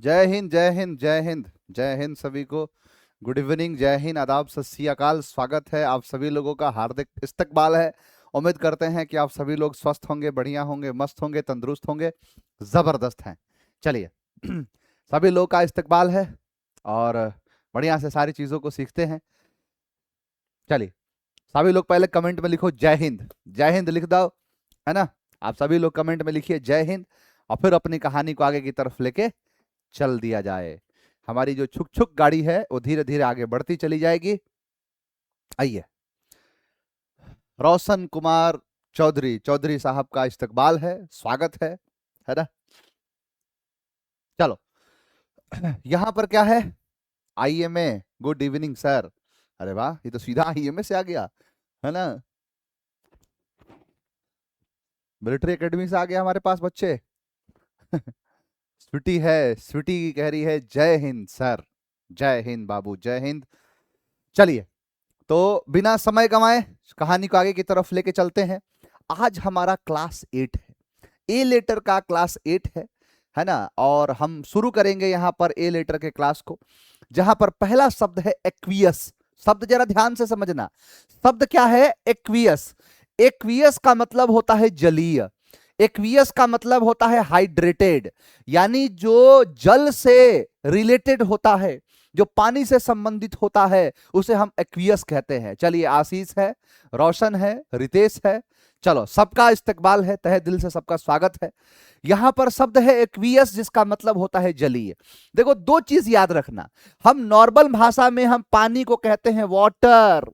जय हिंद जय हिंद जय हिंद जय हिंद सभी को। गुड इवनिंग, जय हिंद, आदाब, सत श्री अकाल। स्वागत है आप सभी लोगों का, हार्दिक इस्तकबाल है। उम्मीद करते हैं कि आप सभी लोग स्वस्थ होंगे, बढ़िया होंगे, मस्त होंगे, तंदुरुस्त होंगे, जबरदस्त हैं। चलिए सभी लोग का इस्तकबाल है और बढ़िया से सारी चीजों को सीखते हैं। चलिए सभी लोग पहले कमेंट में लिखो जय हिंद, जय हिंद लिख दो, है ना। आप सभी लोग कमेंट में लिखिए जय हिंद और फिर अपनी कहानी को आगे की तरफ लेके चल दिया जाए। हमारी जो छुक छुक गाड़ी है वो धीरे धीरे आगे बढ़ती चली जाएगी। आइए, रोशन कुमार चौधरी, चौधरी साहब का इस्तकबाल है, स्वागत है ना। चलो यहां पर क्या है, आईएमए, गुड इवनिंग सर। अरे वाह, ये तो सीधा आईएमए से आ गया, है ना। मिलिट्री एकेडमी से आ गया हमारे पास बच्चे स्वीटी है, स्वीटी कह रही है जय हिंद सर, जय हिंद बाबू, जय हिंद। चलिए तो बिना समय गंवाए कहानी को आगे की तरफ लेके चलते हैं। आज हमारा क्लास 8 है, ए लेटर का क्लास 8 है ना। और हम शुरू करेंगे यहां पर ए लेटर के क्लास को, जहां पर पहला शब्द है एक्वियस। शब्द जरा ध्यान से समझना, शब्द क्या है, एक्वियस। एक्वियस का मतलब होता है जलीय, एक्वियस का मतलब होता है हाइड्रेटेड, यानी जो जल से रिलेटेड होता है, जो पानी से संबंधित होता है, उसे हम एक्वियस कहते हैं। चलिए, आशीष है, रोशन है, रितेश है, चलो सबका इस्तकबाल है, तहे दिल से सबका स्वागत है। यहां पर शब्द है एक्वियस, जिसका मतलब होता है जलीय। देखो, दो चीज याद रखना, हम नॉर्मल भाषा में हम पानी को कहते हैं वाटर,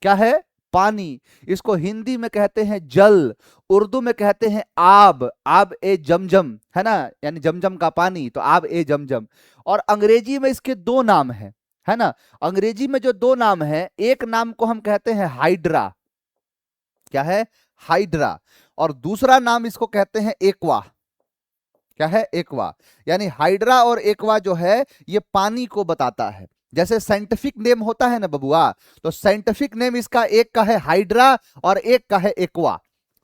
क्या है, पानी। इसको हिंदी में कहते हैं जल, उर्दू में कहते हैं आब, आब ए जमजम, है ना, यानी जमजम का पानी, तो आब ए जमजम। और अंग्रेजी में इसके दो नाम है ना। अंग्रेजी में जो दो नाम है, एक नाम को हम कहते हैं हाइड्रा, क्या है, हाइड्रा, और दूसरा नाम इसको कहते हैं एक्वा, क्या है, एक्वा। यानी हाइड्रा और एक्वा जो है ये पानी को बताता है। जैसे साइंटिफिक नेम होता है ना बबुआ, तो साइंटिफिक नेम इसका एक का है हाइड्रा और एक का है एक्वा।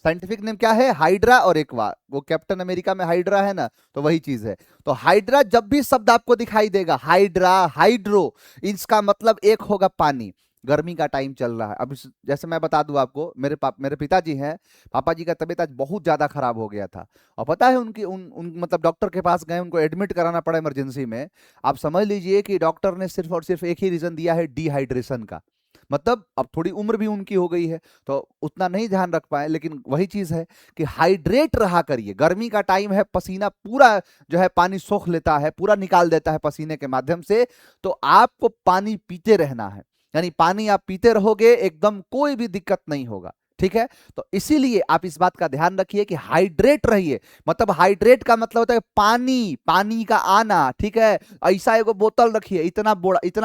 साइंटिफिक नेम क्या है, हाइड्रा और एक्वा। वो कैप्टन अमेरिका में हाइड्रा है ना, तो वही चीज है। तो हाइड्रा, जब भी शब्द आपको दिखाई देगा, हाइड्रा, हाइड्रो, इसका मतलब एक होगा पानी। गर्मी का टाइम चल रहा है, अब जैसे मैं बता दूं आपको, मेरे पिताजी हैं, पापा जी का तबीयत आज बहुत ज्यादा खराब हो गया था। और पता है उनकी उन मतलब डॉक्टर के पास गए, उनको एडमिट कराना पड़ा इमरजेंसी में। आप समझ लीजिए कि डॉक्टर ने सिर्फ और सिर्फ एक ही रीजन दिया है, डिहाइड्रेशन का। मतलब अब थोड़ी उम्र भी उनकी हो गई है, तो उतना नहीं ध्यान रख पाए, लेकिन वही चीज है कि हाइड्रेट रहा करिए। गर्मी का टाइम है, पसीना पूरा जो है पानी सोख लेता है, पूरा निकाल देता है पसीने के माध्यम से। तो आपको पानी पीते रहना है, यानी पानी आप पीते रहोगे, एकदम कोई भी दिक्कत नहीं होगा, ठीक है। तो इसीलिए आप इस बात का ध्यान रखिए कि हाइड्रेट रहिए। मतलब हाइड्रेट का मतलब होता है पानी, पानी का आना, ठीक है। ऐसा एगो बोतल रखिए, इतना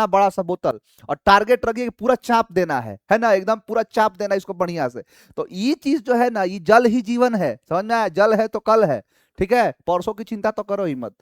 बड़ा सा बोतल, और टारगेट रखिए कि पूरा चाप देना है ना, एकदम पूरा चाप देना इसको बढ़िया से। तो ये चीज जो है ना, ये जल ही जीवन है, समझ में आया, जल है तो कल है, ठीक है, परसों की चिंता तो करो ही मत।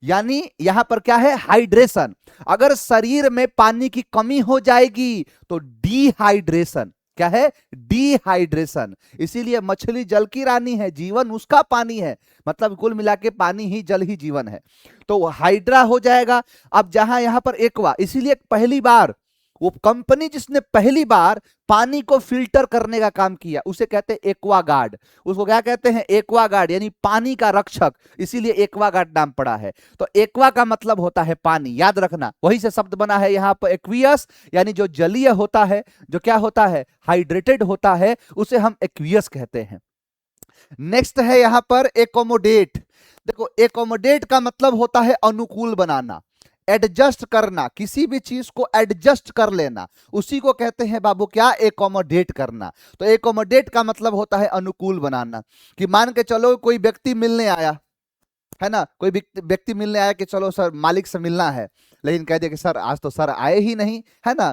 यानी यहां पर क्या है, हाइड्रेशन। अगर शरीर में पानी की कमी हो जाएगी तो डिहाइड्रेशन, क्या है, डिहाइड्रेशन। इसीलिए मछली जल की रानी है, जीवन उसका पानी है। मतलब कुल मिला के पानी ही, जल ही जीवन है। तो हाइड्रा हो जाएगा। अब जहां यहां पर एक्वा, इसीलिए पहली बार वो कंपनी जिसने पहली बार पानी को फिल्टर करने का काम किया, उसे कहते हैं एक्वा गार्ड। उसको क्या कहते हैं, एक्वा गार्ड, यानी पानी का रक्षक, इसीलिए एक्वा गार्ड नाम पड़ा है। तो एक्वा का मतलब होता है पानी, याद रखना। वही से शब्द बना है यहां पर एक्वियस, यानी जो जलीय होता है, जो क्या होता है, हाइड्रेटेड होता है, उसे हम एक्वियस कहते हैं। नेक्स्ट है यहां पर एकोमोडेट। देखो, एकोमोडेट का मतलब होता है अनुकूल बनाना, एडजस्ट करना, किसी भी चीज को एडजस्ट कर लेना, उसी को कहते हैं बाबू क्या, एकोमोडेट करना। तो एकोमोडेट का मतलब होता है अनुकूल बनाना। कि मान के चलो कोई व्यक्ति मिलने आया, है ना, कोई व्यक्ति मिलने आया कि चलो सर मालिक से मिलना है, लेकिन कह दिया कि सर आज तो सर आए ही नहीं, है ना।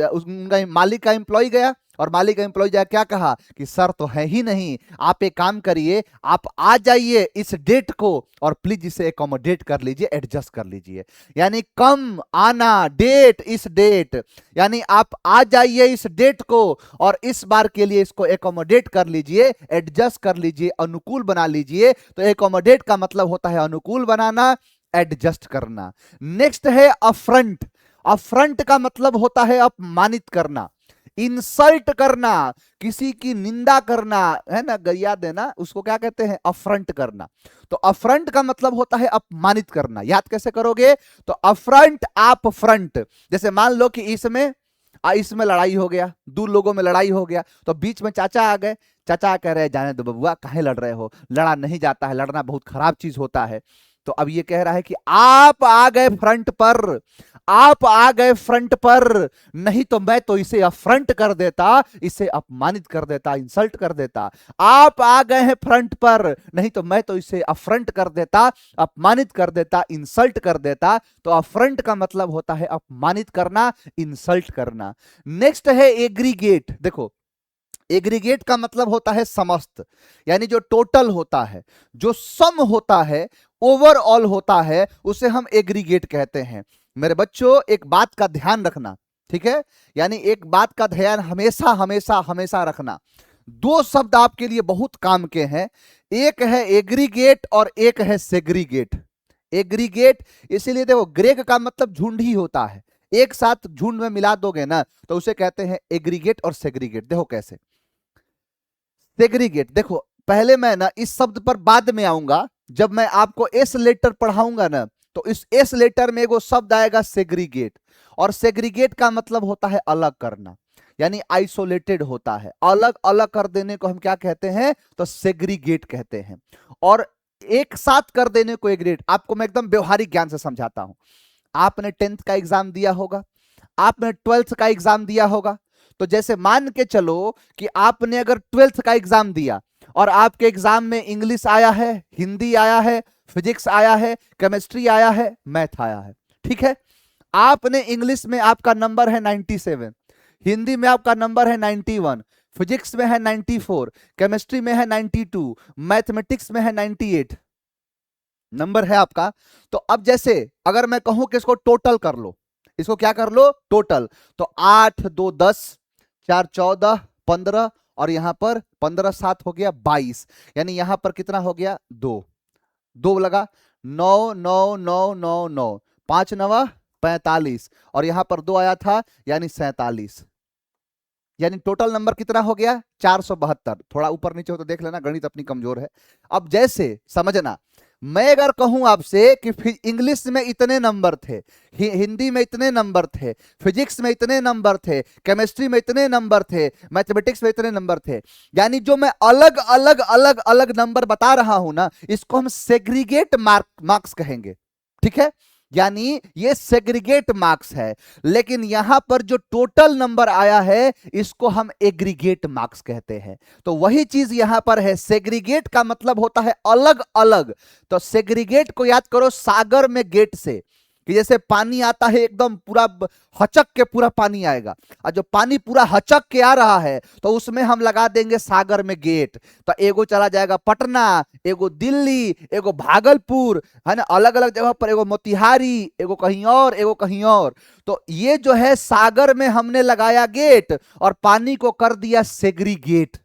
उनका मालिक का एम्प्लॉय गया, और मालिक का एम्प्लॉय जाए क्या कहा कि सर तो है ही नहीं, आप एक काम करिए, आप आ जाइए इस डेट को, और प्लीज इसे एकोमोडेट कर लीजिए, एडजस्ट कर लीजिए। यानी कम आना, डेट, इस डेट, यानी आप आ जाइए इस डेट को, और इस बार के लिए इसको एकोमोडेट कर लीजिए, एडजस्ट कर लीजिए, अनुकूल बना लीजिए। तो एकोमोडेट का मतलब होता है अनुकूल बनाना, एडजस्ट करना। नेक्स्ट है अफ्रंट। अफ्रंट का मतलब होता है अपमानित करना, इंसल्ट करना, किसी की निंदा करना, है ना, गरिया देना, उसको क्या कहते हैं, अफ्रंट करना। तो अफ्रंट का मतलब होता है अपमानित करना। याद कैसे करोगे, तो अफ्रंट आप फ्रंट। जैसे मान लो कि इसमें लड़ाई हो गया, दो लोगों में लड़ाई हो गया, तो बीच में चाचा आ गए। चाचा कह रहे जाने दो बबुआ, काहे लड़ रहे हो, लड़ा नहीं जाता है, लड़ना बहुत खराब चीज होता है। तो अब ये कह रहा है कि आप आ गए फ्रंट पर, आप आ गए फ्रंट पर, नहीं तो मैं तो इसे अफ्रंट कर देता, इसे अपमानित कर देता, इंसल्ट कर देता। आप आ गए हैं फ्रंट पर, नहीं तो मैं तो इसे अफ्रंट कर देता, अपमानित कर देता, इंसल्ट कर देता। तो अफ्रंट का मतलब होता है अपमानित करना, इंसल्ट करना। नेक्स्ट है एग्रीगेट। देखो, एग्रीगेट का मतलब होता है समस्त, यानी जो टोटल होता है, जो सम होता है, ओवरऑल होता है, उसे हम एग्रीगेट कहते हैं। मेरे बच्चों एक बात का ध्यान रखना, ठीक है, यानी एक बात का ध्यान हमेशा हमेशा हमेशा रखना। दो शब्द आपके लिए बहुत काम के हैं, एक है एग्रीगेट और एक है सेग्रीगेट। एग्रीगेट इसीलिए देखो, ग्रेग का मतलब झुंड ही होता है, एक साथ झुंड में मिला दोगे ना तो उसे कहते हैं एग्रीगेट और सेग्रीगेट। देखो कैसे सेग्रीगेट, देखो पहले मैं ना इस शब्द पर बाद में आऊंगा, जब मैं आपको एस लेटर पढ़ाऊंगा ना, तो इस एस लेटर में एगो शब्द आएगा सेग्रीगेट। और सेग्रीगेट का मतलब होता है अलग करना, यानी आइसोलेटेड होता है, अलग अलग कर देने को हम क्या कहते हैं, तो सेग्रीगेट कहते हैं। और एक साथ कर देने को एग्रीगेट। आपको मैं एकदम व्यवहारिक ज्ञान से समझाता हूं। आपने 10th का एग्जाम दिया होगा, आपने 12th का एग्जाम दिया होगा। तो जैसे मान के चलो कि आपने अगर 12th का एग्जाम दिया और आपके एग्जाम में इंग्लिश आया है, हिंदी आया है, फिजिक्स आया है, केमिस्ट्री आया है, मैथ आया है, ठीक है। आपने इंग्लिश में आपका नंबर है 97, हिंदी में आपका नंबर है 91, फिजिक्स में है 94, केमिस्ट्री में है 92, मैथमेटिक्स में है 98 नंबर है आपका। तो अब जैसे अगर मैं कहूं कि इसको टोटल कर लो, इसको क्या कर लो, टोटल, तो 8 2 10, 4 14, 15, और यहां पर 15 7 हो गया 22, यानी यहां पर कितना हो गया, 2 2 लगा, 9 9 9 9 9, 5 9 45, और यहां पर 2 आया था यानी 47, यानी टोटल नंबर कितना हो गया, 472। थोड़ा ऊपर नीचे हो तो देख लेना, गणित अपनी कमजोर है। अब जैसे समझना, मैं अगर कहूं आपसे कि इंग्लिश में इतने नंबर थे, हिंदी में इतने नंबर थे, फिजिक्स में इतने नंबर थे, केमिस्ट्री में इतने नंबर थे, मैथमेटिक्स में इतने नंबर थे, यानी जो मैं अलग अलग अलग अलग नंबर बता रहा हूं ना, इसको हम सेग्रीगेट मार्क्स कहेंगे, ठीक है, यानी ये सेग्रीगेट मार्क्स है। लेकिन यहां पर जो टोटल नंबर आया है इसको हम एग्रीगेट मार्क्स कहते हैं। तो वही चीज यहां पर है, सेग्रीगेट का मतलब होता है अलग अलग। तो सेग्रीगेट को याद करो सागर में गेट से, कि जैसे पानी आता है एकदम पूरा हचक के पूरा पानी आएगा, और जो पानी पूरा हचक के आ रहा है तो उसमें हम लगा देंगे सागर में गेट। तो एगो चला जाएगा पटना, एगो दिल्ली, एगो भागलपुर, है ना, अलग अलग जगह पर, एगो मोतिहारी, एगो कहीं और, एगो कहीं और। तो ये जो है सागर में हमने लगाया गेट और पानी को कर दिया सेग्रीगेट,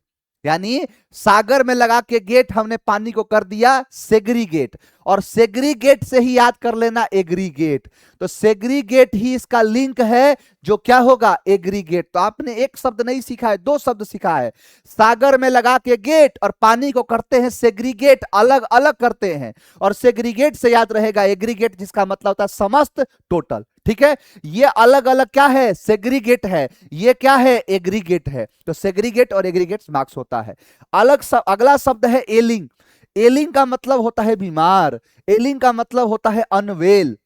यानी सागर में लगा के गेट हमने पानी को कर दिया सेग्रीगेट, और सेग्रीगेट से ही याद कर लेना एग्रीगेट। तो सेग्रीगेट ही इसका लिंक है जो क्या होगा, एग्रीगेट। तो आपने एक शब्द नहीं सीखा है, दो शब्द सीखा है, सागर में लगा के गेट और पानी को करते हैं सेग्रीगेट, अलग अलग करते हैं। और सेग्रीगेट से याद रहेगा एग्रीगेट, जिसका मतलब होता है समस्त, टोटल, ठीक है। ये अलग अलग क्या है, सेग्रीगेट है, ये क्या है, एग्रीगेट है। तो सेग्रीगेट और एग्रीगेट मार्क्स होता है। अगला शब्द है एलिंग। एलिंग का मतलब होता है बीमार, एलिंग का मतलब होता है अनवेल,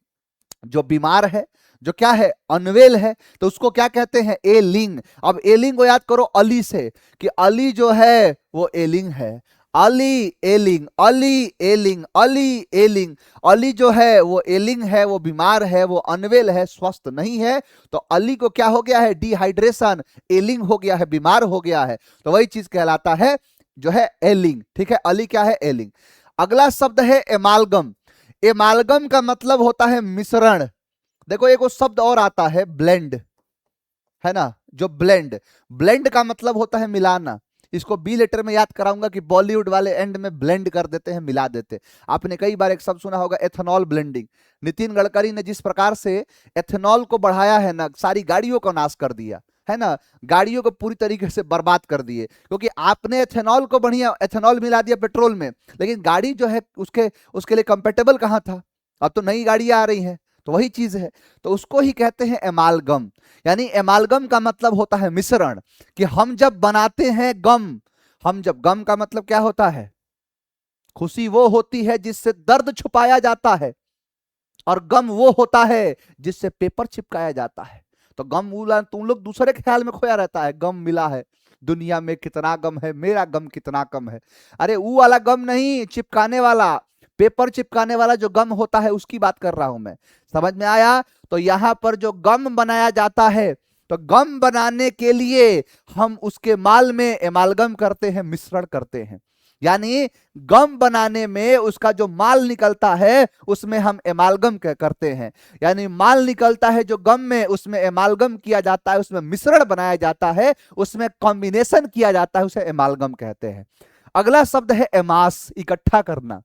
जो बीमार है, जो क्या है, अनवेल है, तो उसको क्या कहते हैं, एलिंग। अब एलिंग को याद करो अली से, कि अली जो है वो एलिंग है, अली एलिंग, अली एलिंग, अली एलिंग। अली जो है वो एलिंग है, वो बीमार है, वो अनवेल है, स्वस्थ नहीं है। तो अली को क्या हो गया है, डिहाइड्रेशन, एलिंग हो गया है, बीमार हो गया है। तो वही चीज कहलाता है जो है एलिंग, ठीक है। अली क्या है, एलिंग। अगला शब्द है एमालगम। एमालगम का मतलब होता है मिश्रण। देखो एक शब्द और आता है ब्लेंड, है ना, जो ब्लेंड, ब्लेंड का मतलब होता है मिलाना, इसको बी लेटर में याद कराऊंगा कि बॉलीवुड वाले एंड में ब्लेंड कर देते हैं, मिला देते हैं। आपने कई बार एक शब्द सुना होगा एथेनॉल ब्लेंडिंग। नितिन गडकरी ने जिस प्रकार से एथेनॉल को बढ़ाया है ना, सारी गाड़ियों को नाश कर दिया है ना, गाड़ियों को पूरी तरीके से बर्बाद कर दिए, क्योंकि आपने एथेनॉल को बढ़िया एथेनॉल मिला दिया पेट्रोल में, लेकिन गाड़ी जो है उसके उसके लिए कंपेटेबल कहाँ था? अब तो नई गाड़ियां आ रही हैं, तो वही चीज है। तो उसको ही कहते हैं एमालगम। यानी एमालगम का मतलब होता है मिश्रण, कि हम जब बनाते हैं गम, हम जब गम का मतलब क्या होता है? खुशी वो होती है जिससे दर्द छुपाया जाता है, और गम वो होता है जिससे पेपर चिपकाया जाता है। तो गम बोला, तुम लोग दूसरे ख्याल में खोया रहता है, गम मिला है, दुनिया में कितना गम है, मेरा गम कितना कम है। अरे वो वाला गम नहीं, चिपकाने वाला, पेपर चिपकाने वाला जो गम होता है उसकी बात कर रहा हूं मैं। समझ में आया? तो यहां पर जो गम बनाया जाता है, तो गम बनाने के लिए हम उसके माल में एमालगम करते हैं, मिश्रण करते हैं। यानी गम बनाने में उसका जो माल निकलता है उसमें हम एमालगम करते हैं। यानी माल निकलता है जो गम में, उसमें एमालगम किया जाता है, उसमें मिश्रण बनाया जाता है, उसमें कॉम्बिनेशन किया जाता है, उसे एमालगम कहते हैं। अगला शब्द है एमास, इकट्ठा करना।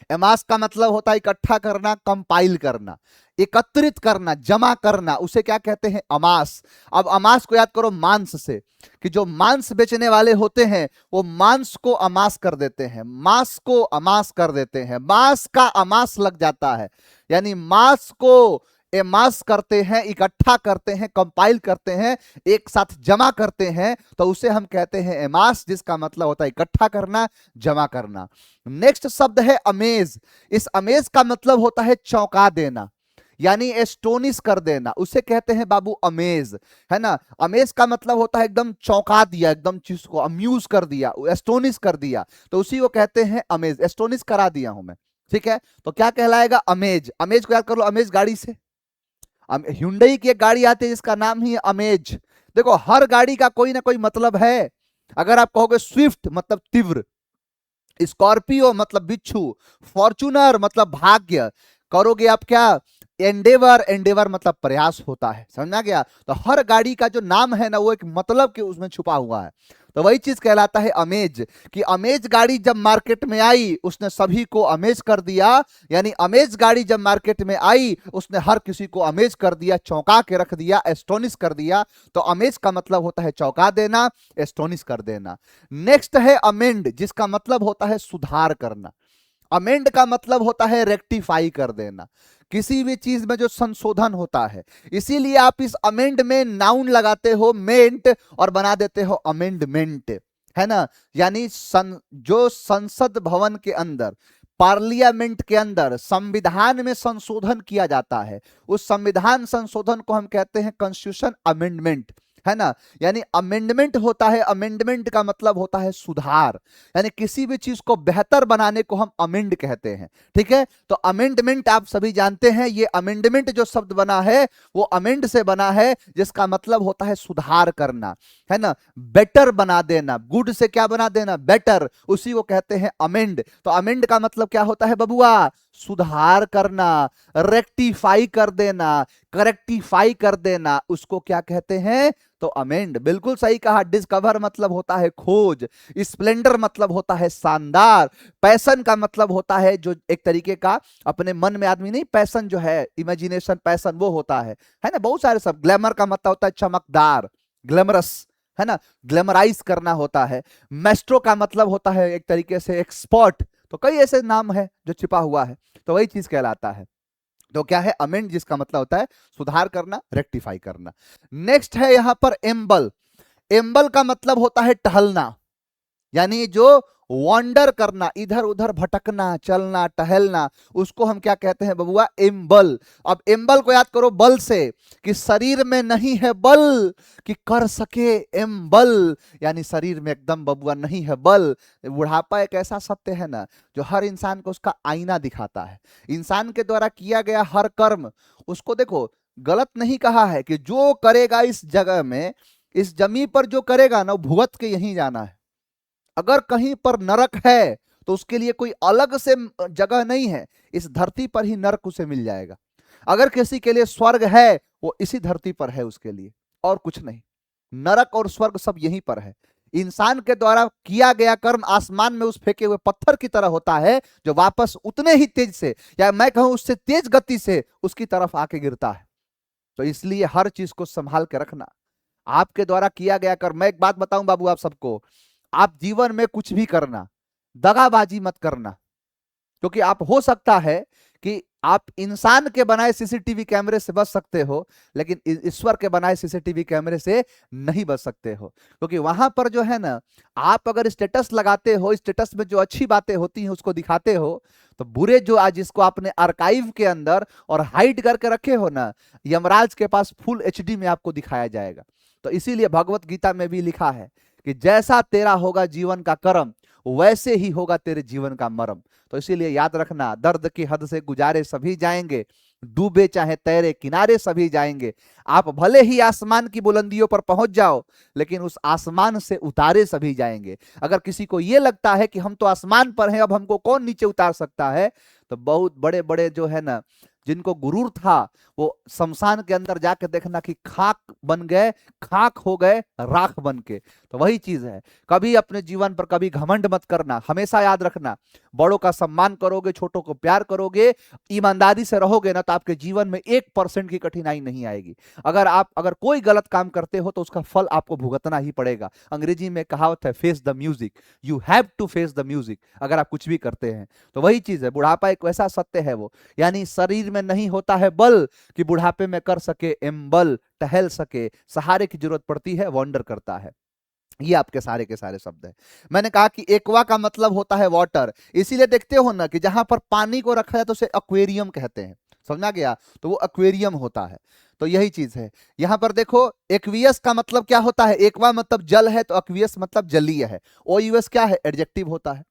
एमास का मतलब होता है इकट्ठा करना, कंपाइल करना, एकत्रित करना, जमा करना, उसे क्या कहते हैं? अमास। अब अमास को याद करो मांस से, कि जो मांस बेचने वाले होते हैं वो मांस को अमास कर देते हैं, मांस को अमास कर देते हैं, मांस का अमास लग जाता है। यानी मांस को एमास करते हैं, इकट्ठा करते हैं, कंपाइल करते हैं, एक साथ जमा करते हैं, तो उसे हम कहते हैं एमास, जिसका मतलब होता है इकट्ठा करना, जमा करना। नेक्स्ट शब्द है अमेज। इस अमेज का मतलब होता है चौंका देना, यानी एस्टोनिश कर देना, उसे कहते हैं बाबू अमेज, है ना। अमेज का मतलब होता है एकदम चौंका दिया, एकदम चीज को अम्यूज कर दिया, एस्टोनिश कर दिया, तो उसी को कहते हैं अमेज, एस्टोनिश करा दिया हूं मैं। ठीक है, तो क्या कहलाएगा? अमेज। अमेज को याद कर लो, अमेज गाड़ी से। हुंडई की एक गाड़ी आती है जिसका नाम ही है अमेज। देखो हर गाड़ी का कोई ना कोई मतलब है। अगर आप कहोगे स्विफ्ट मतलब तीव्र, स्कॉर्पियो मतलब बिच्छू, फॉर्चूनर मतलब भाग्य, करोगे आप क्या? एंडेवर, एंडेवर मतलब प्रयास होता है। समझा गया? तो हर गाड़ी का जो नाम है ना, वो एक मतलब के उसमें छुपा हुआ है। तो वही चीज कहलाता है अमेज, कि अमेज गाड़ी जब मार्केट में आई उसने सभी को अमेज कर दिया। यानी अमेज गाड़ी जब मार्केट में आई उसने हर किसी को अमेज कर दिया, चौंका के रख दिया, एस्टोनिश कर दिया। तो अमेज का मतलब होता है चौंका देना, एस्टोनिश कर देना। नेक्स्ट है अमेंड, जिसका मतलब होता है सुधार करना। अमेंड का मतलब होता है रेक्टिफाई कर देना, किसी भी चीज में जो संशोधन होता है। इसीलिए आप इस अमेंड में नाउन लगाते हो मेंट और बना देते हो अमेंडमेंट, है ना। यानी जो संसद भवन के अंदर, पार्लियामेंट के अंदर संविधान में संशोधन किया जाता है, उस संविधान संशोधन को हम कहते हैं कॉन्स्टिट्यूशन अमेंडमेंट, है ना। यानी अमेंडमेंट होता है, अमेंडमेंट का मतलब होता है सुधार, यानी किसी भी चीज को बेहतर बनाने को हम अमेंड कहते हैं। ठीक है, तो अमेंडमेंट आप सभी जानते हैं, ये अमेंडमेंट जो शब्द बना है वो अमेंड से बना है, जिसका मतलब होता है सुधार करना, है ना, बेटर बना देना। गुड से क्या बना देना? बेटर, उसी को कहते हैं अमेंड। तो अमेंड का मतलब क्या होता है बबुआ? सुधार करना, रेक्टिफाई कर देना, करेक्टिफाई कर देना, उसको क्या कहते हैं? तो अमेंड। बिल्कुल सही कहा। डिस्कवर मतलब होता है खोज, स्प्लेंडर मतलब होता है शानदार, पैशन का मतलब होता है जो एक तरीके का अपने मन में आदमी नहीं, पैशन जो है इमेजिनेशन, पैशन वो होता है ना। बहुत सारे सब। ग्लैमर का मतलब होता है चमकदार, ग्लैमरस, है ना, ग्लैमराइज करना होता है। मेस्ट्रो का मतलब होता है एक तरीके से एक्सपर्ट। तो कई ऐसे नाम है जो छिपा हुआ है, तो वही चीज कहलाता है। तो क्या है? अमेंड, जिसका मतलब होता है सुधार करना, रेक्टिफाई करना। नेक्स्ट है यहां पर एम्बल। एम्बल का मतलब होता है टहलना, यानी जो वॉन्डर करना, इधर उधर भटकना, चलना, टहलना, उसको हम क्या कहते हैं बबुआ? एम्बल। अब एम्बल को याद करो बल से, कि शरीर में नहीं है बल कि कर सके एम्बल, यानी शरीर में एकदम बबुआ नहीं है बल। बुढ़ापा एक ऐसा सत्य है ना, जो हर इंसान को उसका आईना दिखाता है। इंसान के द्वारा किया गया हर कर्म उसको, देखो गलत नहीं कहा है, कि जो करेगा इस जगह में, इस जमीन पर जो करेगा ना, वो भुगत के यहीं जाना है। अगर कहीं पर नरक है तो उसके लिए कोई अलग से जगह नहीं है, इस धरती पर ही नरक उसे मिल जाएगा। अगर किसी के लिए स्वर्ग है, वो इसी धरती पर है उसके लिए, और कुछ नहीं। नरक और स्वर्ग सब यहीं पर है। इंसान के द्वारा किया गया कर्म आसमान में उस फेंके हुए पत्थर की तरह होता है, जो वापस उतने ही तेज से, या मैं कहूं उससे तेज गति से उसकी तरफ आके गिरता है। तो इसलिए हर चीज को संभाल के रखना। आपके द्वारा किया गया कर्म, मैं एक बात बताऊं बाबू आप सबको, आप जीवन में कुछ भी करना, दगाबाजी मत करना। क्योंकि आप, हो सकता है कि आप इंसान के बनाए सीसीटीवी कैमरे से बच सकते हो, लेकिन ईश्वर के बनाए सीसीटीवी कैमरे से नहीं बच सकते हो। क्योंकि वहां पर जो है ना, आप अगर स्टेटस लगाते हो, स्टेटस में जो अच्छी बातें होती हैं उसको दिखाते हो, तो बुरे जो आज जिसको आपने आर्काइव के अंदर और हाइड करके रखे हो ना, यमराज के पास फुल एचडी में आपको दिखाया जाएगा। तो इसीलिए भगवत गीता में भी लिखा है कि जैसा तेरा होगा जीवन का कर्म, वैसे ही होगा तेरे जीवन का मर्म। तो इसीलिए याद रखना, दर्द की हद से गुजारे सभी जाएंगे, डूबे चाहे तैरे किनारे सभी जाएंगे। आप भले ही आसमान की बुलंदियों पर पहुंच जाओ, लेकिन उस आसमान से उतारे सभी जाएंगे। अगर किसी को यह लगता है कि हम तो आसमान पर हैं, अब हमको कौन नीचे उतार सकता है, तो बहुत बड़े बड़े जो है ना, जिनको गुरूर था, वो शमशान के अंदर जाके देखना कि खाक बन गए, खाक हो गए राख बन के। तो वही चीज है, कभी अपने जीवन पर कभी घमंड मत करना। हमेशा याद रखना, बड़ों का सम्मान करोगे, छोटों को प्यार करोगे, ईमानदारी से रहोगे ना, तो आपके जीवन में 1% की कठिनाई नहीं आएगी। अगर कोई गलत काम करते हो तो उसका फल आपको भुगतना ही पड़ेगा। अंग्रेजी में कहावत है, face the music, you have to face the music. अगर आप कुछ भी करते हैं तो वही चीज है, बुढ़ापा एक वैसा सत्य है वो, यानी शरीर में नहीं होता है बल कि बुढ़ापे में कर सके एम्बल, टहल सके, सहारे की जरूरत पड़ती है, वॉन्डर करता है। ये आपके सारे के सारे शब्द है। मैंने कहा कि एक्वा का मतलब होता है वाटर, इसीलिए देखते हो ना कि जहां पर पानी को रखा जाए तो उसे एक्वेरियम कहते हैं। समझा गया? तो वो एक्वेरियम होता है। तो यही चीज है। यहां पर देखो, एक्वियस का मतलब क्या होता है? एक्वा मतलब जल है, तो एक्वियस मतलब जलीय है। ओ यूएस क्या है? एडजेक्टिव होता है।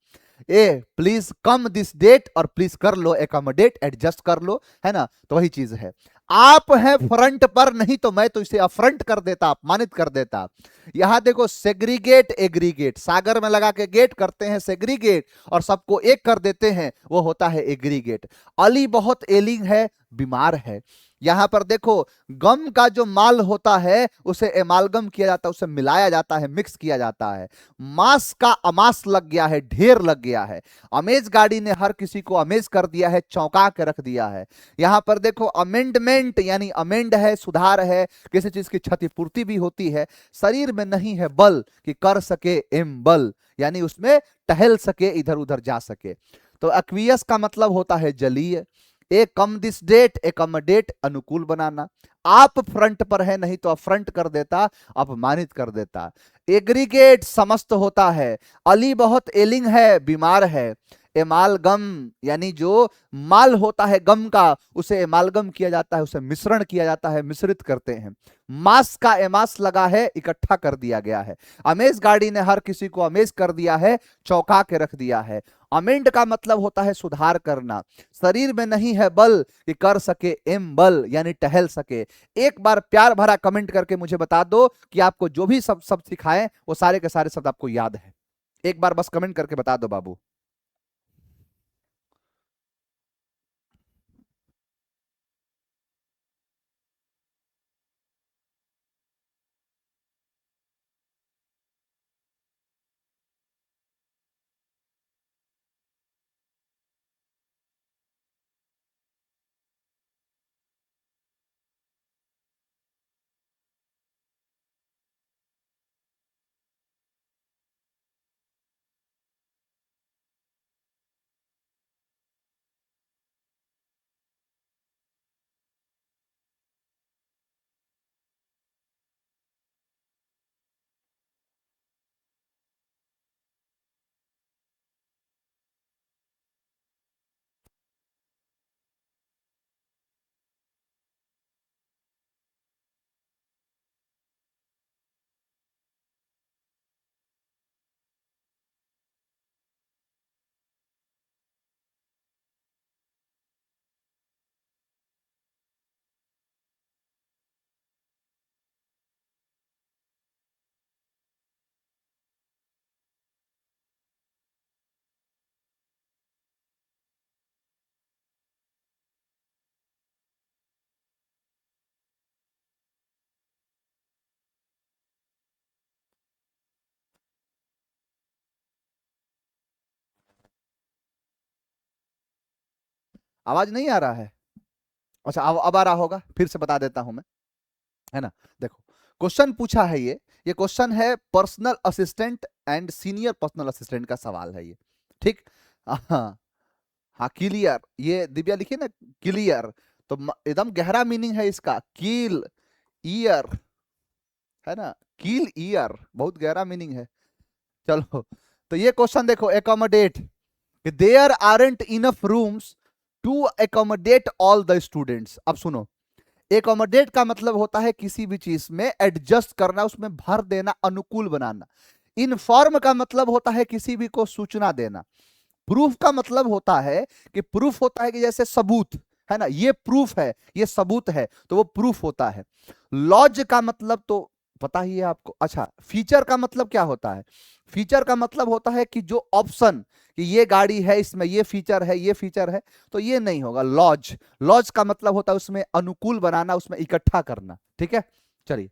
ए प्लीज कम दिस डेट, और प्लीज कर लो एकोमोडेट, एडजस्ट कर लो, है ना? तो वही चीज है। आप हैं फ्रंट पर, नहीं तो मैं तो इसे अफ्रंट कर देता, अपमानित कर देता। यहां देखो, सेग्रीगेट एग्रीगेट, सागर में लगा के गेट करते हैं सेग्रीगेट, और सबको एक कर देते हैं, वो होता है एग्रीगेट। अली बहुत एलिंग है, बीमार है। यहां पर देखो, गम का जो माल होता है उसे एमालगम किया जाता है, उसे मिलाया जाता है, मिक्स किया जाता है। मास का अमास लग गया है, ढेर लग गया है। अमेज गाड़ी ने हर किसी को अमेज कर दिया है, चौंका के रख दिया है। यहां पर देखो, अमेंडमेंट यानी अमेंड है, सुधार है, किसी चीज की क्षतिपूर्ति भी होती है। शरीर में नहीं है बल कि कर सके एम बल, यानी उसमें टहल सके, इधर उधर जा सके। तो एक्वियस का मतलब होता है जलीय। ए कम दिस डेट, एकमडेट अनुकूल बनाना। आप फ्रंट पर है, नहीं तो अफ्रंट कर देता, अपमानित कर देता। एग्रीगेट समस्त होता है। अली बहुत एलिंग है, बीमार है। एमालगम यानी जो माल होता है गम का, उसे एमालगम किया जाता है, उसे मिश्रण किया जाता है, मिश्रित करते हैं। मास का एमास लगा है, इकट्ठा कर दिया गया है। अमेज गाड़ी ने हर किसी को अमेज कर दिया है, चौंका के रख दिया है। अमेंड का मतलब होता है सुधार करना। शरीर में नहीं है बल कि कर सके एम बल, यानी टहल सके। एक बार प्यार भरा कमेंट करके मुझे बता दो कि आपको जो भी सब सब सिखाएं वो सारे के सारे शब्द आपको याद है। एक बार बस कमेंट करके बता दो बाबू। आवाज नहीं आ रहा है? अच्छा अब आ रहा होगा, फिर से बता देता हूं मैं, है ना। देखो क्वेश्चन पूछा है ये क्वेश्चन है personal assistant and senior personal assistant का सवाल है ये, ठीक। हाँ हाँ क्लियर, ये दिव्या लिखी ना क्लियर, तो एकदम गहरा मीनिंग है इसका, कील ईयर, है ना, कील ईयर, बहुत गहरा मीनिंग है। चलो तो ये क्वेश्चन देखो, accommodate, there aren't enough rooms to accommodate all the students. अब सुनो, एकोमोडेट का मतलब होता है किसी भी चीज में एडजस्ट करना, उसमें भर देना, अनुकूल बनाना। इनफॉर्म का मतलब होता है किसी भी को सूचना देना। प्रूफ का मतलब होता है कि प्रूफ होता है कि जैसे सबूत, है ना, ये प्रूफ है, ये सबूत है, तो वो प्रूफ होता है। लॉज का मतलब तो पता ही है आपको। अच्छा फीचर का मतलब क्या होता है? फीचर का मतलब होता है कि जो ऑप्शन, कि ये गाड़ी है इसमें ये फीचर है ये फीचर है, तो ये नहीं होगा लॉज। लॉज का मतलब होता है उसमें अनुकूल बनाना, उसमें इकट्ठा करना, ठीक है। चलिए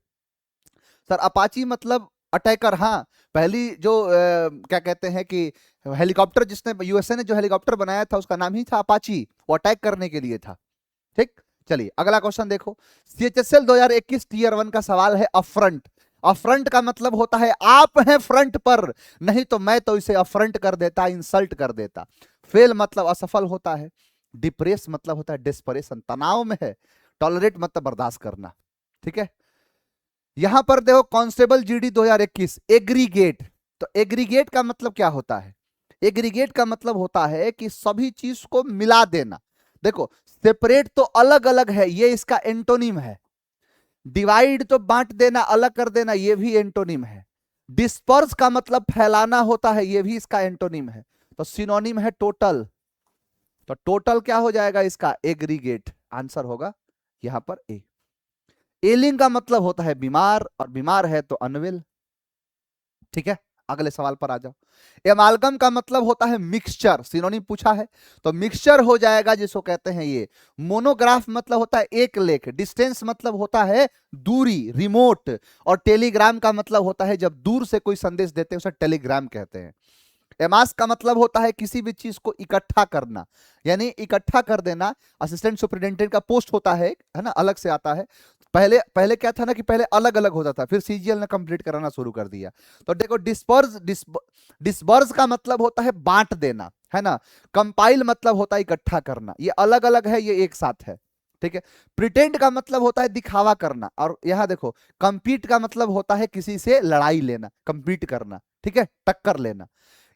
सर, अपाची मतलब अटैकर, हाँ, पहली जो क्या कहते हैं कि हेलीकॉप्टर, जिसने यूएसए ने जो हेलीकॉप्टर बनाया था उसका नाम ही था अपाची, वो अटैक करने के लिए था, ठीक। चलिए अगला क्वेश्चन देखो, सीएचएसएल 2021 टीयर 1 का सवाल है, अफ्रंट। अफ्रंट का मतलब होता है आप हैं फ्रंट पर, नहीं तो मैं तो इसे अफ्रंट कर देता, इंसल्ट कर देता। फेल मतलब असफल होता है। डिप्रेस मतलब होता है डेस्परेशन, तनाव में है। टॉलरेट मतलब बर्दाश्त करना, ठीक है। यहां पर देखो कांस्टेबल जीडी 2021 एग्रीगेट, तो एग्रीगेट का मतलब क्या होता है? एग्रीगेट का मतलब होता है कि सभी चीज को मिला देना। देखो सेपरेट तो अलग अलग है, ये इसका एंटोनिम है। डिवाइड तो बांट देना, अलग कर देना, ये भी एंटोनिम है। डिस्पर्स का मतलब फैलाना होता है, ये भी इसका एंटोनिम है। तो सिनोनिम है टोटल, तो टोटल क्या हो जाएगा इसका? एग्रीगेट। आंसर होगा यहां पर ए। एलिंग का मतलब होता है बीमार, और बीमार है तो अनवेल, ठीक है। अगले सवाल पर आ जाओ। एमालगम का मतलब होता है मिक्सचर, सिनोनिम पूछा है तो मिक्सचर हो जाएगा, जिसको कहते हैं ये। मोनोग्राफ मतलब होता है एक लेख। डिस्टेंस मतलब होता है दूरी, रिमोट। और टेलीग्राम का मतलब होता है जब दूर से कोई संदेश देते हैं उसे टेलीग्राम कहते हैं। एमास का मतलब होता है किसी भी चीज को इकट्ठा करना, यानी इकट्ठा कर देना। असिस्टेंट सुपरिटेंडेंट का पोस्ट होता है ना, अलग से आता है। पहले पहले क्या था ना कि पहले अलग अलग होता था, फिर सीजीएल ने कंप्लीट कराना शुरू कर दिया। तो देखो डिस्बर्स का मतलब होता है बांट देना, है ना। कंपाइल मतलब होता है इकट्ठा करना, ये अलग अलग है, ये एक साथ है, ठीक है। प्रिटेंड का मतलब होता है दिखावा करना, और यहां देखो कंपीट का मतलब होता है किसी से लड़ाई लेना, कंपीट करना, ठीक है, टक्कर लेना।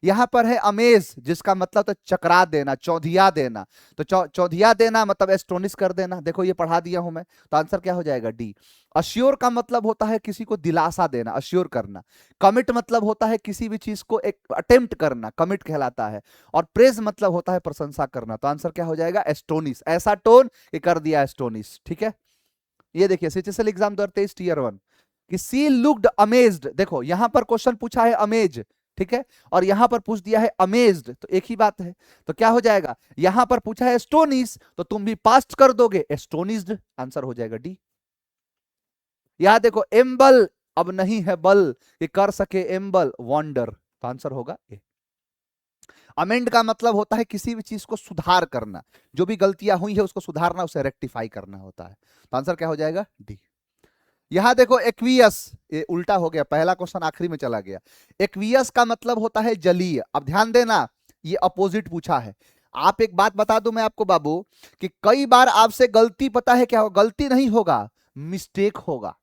यहां पर है अमेज, जिसका मतलब तो चकरा देना, चौधिया देना। तो चौधिया देना मतलब एस्टोनिश कर देना, देखो ये पढ़ा दिया हूं मैं, तो आंसर क्या हो जाएगा? डी। अश्योर का मतलब होता है किसी को दिलासा देना, अश्योर करना। कमिट मतलब होता है किसी भी चीज को एक अटेम्प्ट करना, कमिट कहलाता है। और प्रेज मतलब होता है प्रशंसा करना, तो आंसर क्या हो जाएगा? एस्टोनिश, ऐसा टोन कि कर दिया एस्टोनिश, ठीक है। ये देखिए सीएचएसएल एग्जाम 2023 टीयर 1 कि सी लुक्ड अमेज्ड, देखो यहां पर क्वेश्चन पूछा है अमेज, ठीक है, और यहां पर पूछ दिया है अमेज्ड, तो एक ही बात है। तो क्या हो जाएगा? यहां पर पूछा है एस्टोनिश, तो तुम भी पास्ट कर दोगे एस्टोनिश्ड, आंसर हो जाएगा डी। यहां देखो एम्बल, अब नहीं है बल कि कर सके एम्बल वॉन्डर, तो आंसर होगा ए। अमेंड का मतलब होता है किसी भी चीज को सुधार करना, जो भी गलतियां हुई है उसको सुधारना, उसे रेक्टिफाई करना होता है, तो आंसर क्या हो जाएगा? डी। यहां देखो एक्वियस, ये उल्टा हो गया, पहला क्वेश्चन आखिरी में चला गया। एक्वियस का मतलब होता है जलीय। अब ध्यान देना, ये अपोजिट पूछा है। आप एक बात बता दूं मैं आपको बाबू, कि कई बार आपसे गलती, पता है क्या होगा? गलती नहीं होगा, मिस्टेक होगा।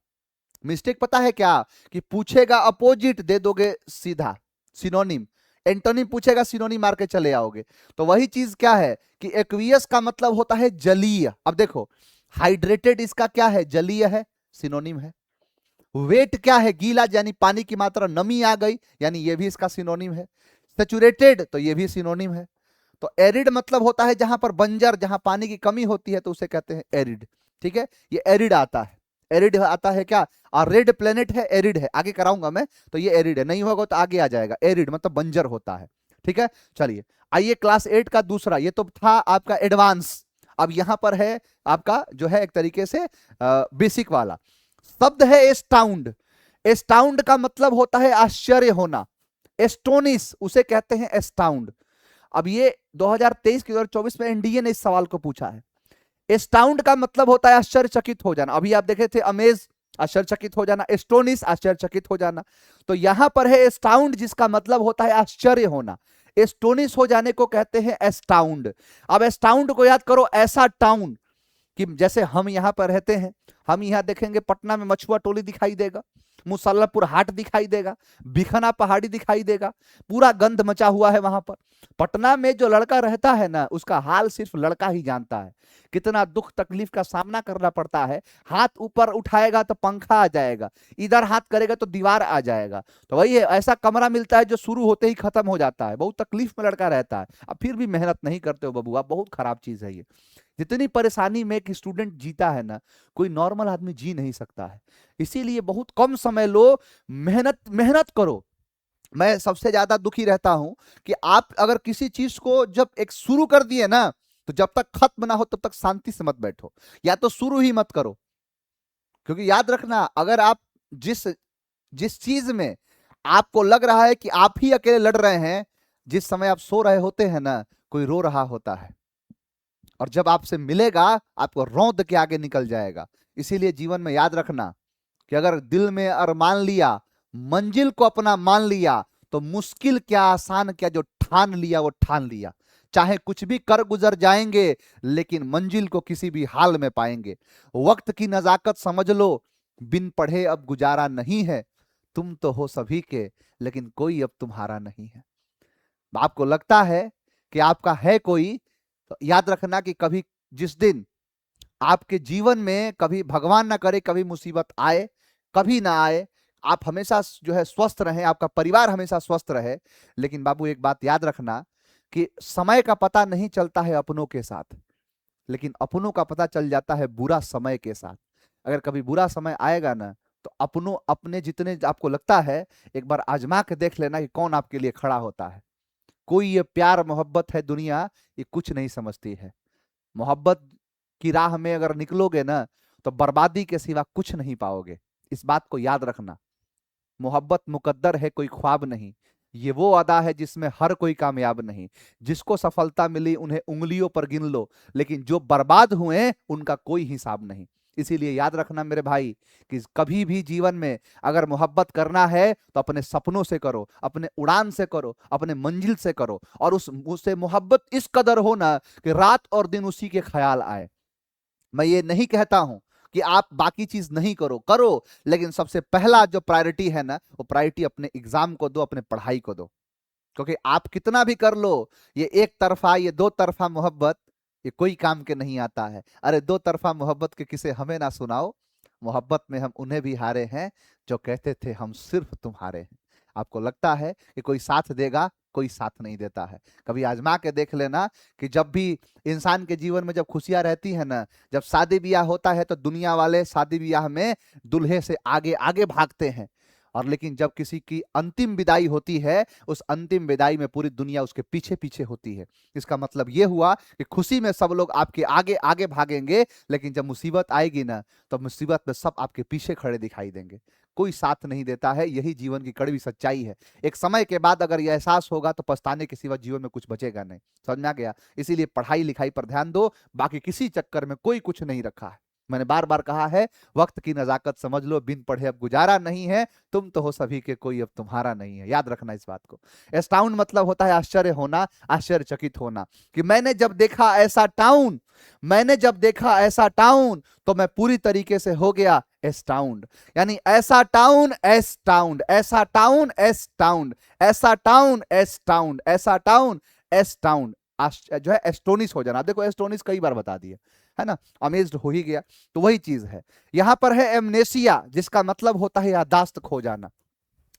मिस्टेक पता है क्या? कि पूछेगा अपोजिट, दे दोगे सीधा सिनोनिम। एंटोनिम पूछेगा, सिनोनिम मार के चले आओगे। तो वही चीज क्या है कि एक्वियस का मतलब होता है जलीय। अब देखो हाइड्रेटेड इसका क्या है? जलीय है, सिनोनिम है। वेट क्या है? गीला, यानी पानी की मात्रा, नमी आ गई, यानी ये भी इसका सिनोनिम है। सेचुरेटेड, तो ये भी सिनोनिम है। तो एरिड मतलब होता है जहां पर बंजर, जहां पानी की कमी होती है, तो उसे कहते हैं एरिड, ठीक है। ये एरिड आता है, एरिड आता है क्या? और रेड प्लेनेट है, एरिड है, आगे कराऊंगा मैं, तो ये एरिड है, नहीं होगा तो आगे आ जाएगा। एरिड मतलब बंजर होता है, ठीक है। चलिए आइए क्लास 8 का दूसरा, ये तो था आपका एडवांस। अब यहां पर है आपका जो है एक तरीके से बेसिक वाला शब्द है एस्टाउंड। एस्टाउंड का मतलब होता है आश्चर्य होना। एस्टोनिश उसे कहते हैं एस्टाउंड। अब ये 2023 की 2024 में एनडीए ने इस सवाल को पूछा है। एस्टाउंड का मतलब होता है आश्चर्यचकित हो जाना। अभी आप देखे थे अमेज, आश्चर्यचकित हो जाना, एस्टोनिश आश्चर्यचकित हो जाना। तो यहां पर है एस्टाउंड, जिसका मतलब होता है आश्चर्य होना। एस्टोनिश हो जाने को कहते हैं एस्टाउंड। अब एस्टाउंड को याद करो, ऐसा टाउन कि जैसे हम यहां पर रहते हैं, हम यहां देखेंगे पटना में मछुआ टोली दिखाई देगा, मुसल्लपुर हाट दिखाई देगा, बिखना पहाड़ी दिखाई देगा, पूरा गंध मचा हुआ है वहां पर। पटना में जो लड़का रहता है ना, उसका हाल सिर्फ लड़का ही जानता है, कितना दुख तकलीफ का सामना करना पड़ता है। हाथ ऊपर उठाएगा तो पंखा आ जाएगा, इधर हाथ करेगा तो दीवार आ जाएगा। तो वही है, ऐसा कमरा मिलता है जो शुरू होते ही खत्म हो जाता है। बहुत तकलीफ में लड़का रहता है, अब फिर भी मेहनत नहीं करते हो बबुआ, बहुत खराब चीज है ये। जितनी परेशानी में एक स्टूडेंट जीता है ना, कोई नॉर्मल आदमी जी नहीं सकता है। इसीलिए बहुत कम समय लो, मेहनत मेहनत करो। मैं सबसे ज्यादा दुखी रहता हूं कि आप अगर किसी चीज को जब एक शुरू कर दिए ना, तो जब तक खत्म ना हो तब तक शांति से मत बैठो, या तो शुरू ही मत करो। क्योंकि याद रखना, अगर आप जिस जिस चीज में आपको लग रहा है कि आप ही अकेले लड़ रहे हैं, जिस समय आप सो रहे होते हैं ना, कोई रो रहा होता है, और जब आपसे मिलेगा आपको रौंद के आगे निकल जाएगा। इसीलिए जीवन में याद रखना कि अगर दिल में अरमान लिया, मंजिल को अपना मान लिया, तो मुश्किल क्या आसान क्या, जो ठान लिया वो ठान लिया। चाहे कुछ भी कर गुजर जाएंगे, लेकिन मंजिल को किसी भी हाल में पाएंगे। वक्त की नजाकत समझ लो, बिन पढ़े अब गुजारा नहीं है। तुम तो हो सभी के, लेकिन कोई अब तुम्हारा नहीं है। आपको लगता है कि आपका है कोई, तो याद रखना कि कभी जिस दिन आपके जीवन में कभी भगवान ना करे कभी मुसीबत आए, कभी ना आए, आप हमेशा जो है स्वस्थ रहें, आपका परिवार हमेशा स्वस्थ रहे। लेकिन बाबू एक बात याद रखना कि समय का पता नहीं चलता है अपनों के साथ, लेकिन अपनों का पता चल जाता है बुरा समय के साथ। अगर कभी बुरा समय आएगा ना, तो अपनों अपने जितने आपको लगता है, एक बार आजमा के देख लेना कि कौन आपके लिए खड़ा होता है। कोई ये प्यार मोहब्बत है दुनिया, ये कुछ नहीं समझती है। मोहब्बत की राह में अगर निकलोगे ना, तो बर्बादी के सिवा कुछ नहीं पाओगे। इस बात को याद रखना। मोहब्बत मुकद्दर है, कोई ख्वाब नहीं। ये वो अदा है जिसमें हर कोई कामयाब नहीं। जिसको सफलता मिली उन्हें उंगलियों पर गिन लो, लेकिन जो बर्बाद हुए उनका कोई हिसाब नहीं। इसीलिए याद रखना मेरे भाई कि कभी भी जीवन में अगर मोहब्बत करना है तो अपने सपनों से करो, अपने उड़ान से करो, अपने मंजिल से करो, और उससे मोहब्बत इस कदर हो ना कि रात और दिन उसी के ख्याल आए। मैं ये नहीं कहता हूं कि आप बाकी चीज नहीं करो, करो, लेकिन सबसे पहला जो प्रायोरिटी है ना, वो प्रायोरिटी अपने एग्जाम को दो, अपने पढ़ाई को दो। क्योंकि आप कितना भी कर लो, ये एक तरफा, ये दो तरफा मोहब्बत, ये कोई काम के नहीं आता है। अरे दो तरफा मोहब्बत के किसे हमें ना सुनाओ। मोहब्बत में हम उन्हें भी हारे हैं जो कहते थे हम सिर्फ तुम्हारे हैं। आपको लगता है कि कोई साथ देगा, कोई साथ नहीं देता है। कभी आजमा के देख लेना कि जब भी इंसान के जीवन में जब खुशियां रहती है ना, जब शादी ब्याह होता है, तो दुनिया वाले शादी ब्याह में दूल्हे से आगे आगे भागते हैं, और लेकिन जब किसी की अंतिम विदाई होती है, उस अंतिम विदाई में पूरी दुनिया उसके पीछे पीछे होती है। इसका मतलब यह हुआ कि खुशी में सब लोग आपके आगे आगे भागेंगे, लेकिन जब मुसीबत आएगी ना, तो मुसीबत में सब आपके पीछे खड़े दिखाई देंगे। कोई साथ नहीं देता है, यही जीवन की कड़वी सच्चाई है। एक समय के बाद अगर यह एहसास होगा तो पछताने के सिवा जीवन में कुछ बचेगा नहीं। समझ में आ गया? इसीलिए पढ़ाई लिखाई पर ध्यान दो, बाकी किसी चक्कर में कोई कुछ नहीं रखा है। मैंने बार बार कहा है, वक्त की नजाकत समझ लो, बिन पढ़े अब गुजारा नहीं है। तुम तो हो सभी के, कोई अब तुम्हारा नहीं है। याद रखना इस बात को। एस्टाउंड मतलब होता है आश्चर्य होना, आश्चर्यचकित होना। कि मैंने जब देखा ऐसा टाउन, मैंने जब देखा ऐसा टाउन, तो मैं पूरी तरीके से हो गया एस्टाउंड। यानी ऐसा टाउन एस टाउन, ऐसा टाउन एस टाउन, ऐसा टाउन एस टाउन, ऐसा टाउन एस टाउन। जो है एस्टोनिश हो जाना। देखो एस्टोनिश कई बार बता दिया है ना, अमेज्ड हो ही गया। तो वही चीज है यहां पर है एमनेसिया, जिसका मतलब होता है यादाश्त खो जाना।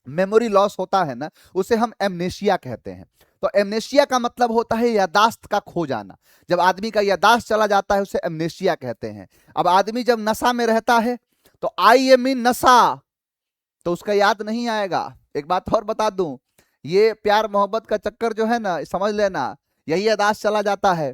मेमोरी लॉस होता है ना, उसे हम एमनेशिया कहते हैं। तो एमनेशिया का मतलब होता है यादाश्त का खो जाना। जब आदमी का यादाश्त चला जाता है उसे एमनेशिया कहते हैं। अब आदमी जब नशा में रहता है, तो आई एम इन नशा, तो उसका याद नहीं आएगा। एक बात और बता दूं, ये प्यार मोहब्बत का चक्कर जो है ना, समझ लेना, यही यादाश्त चला जाता है।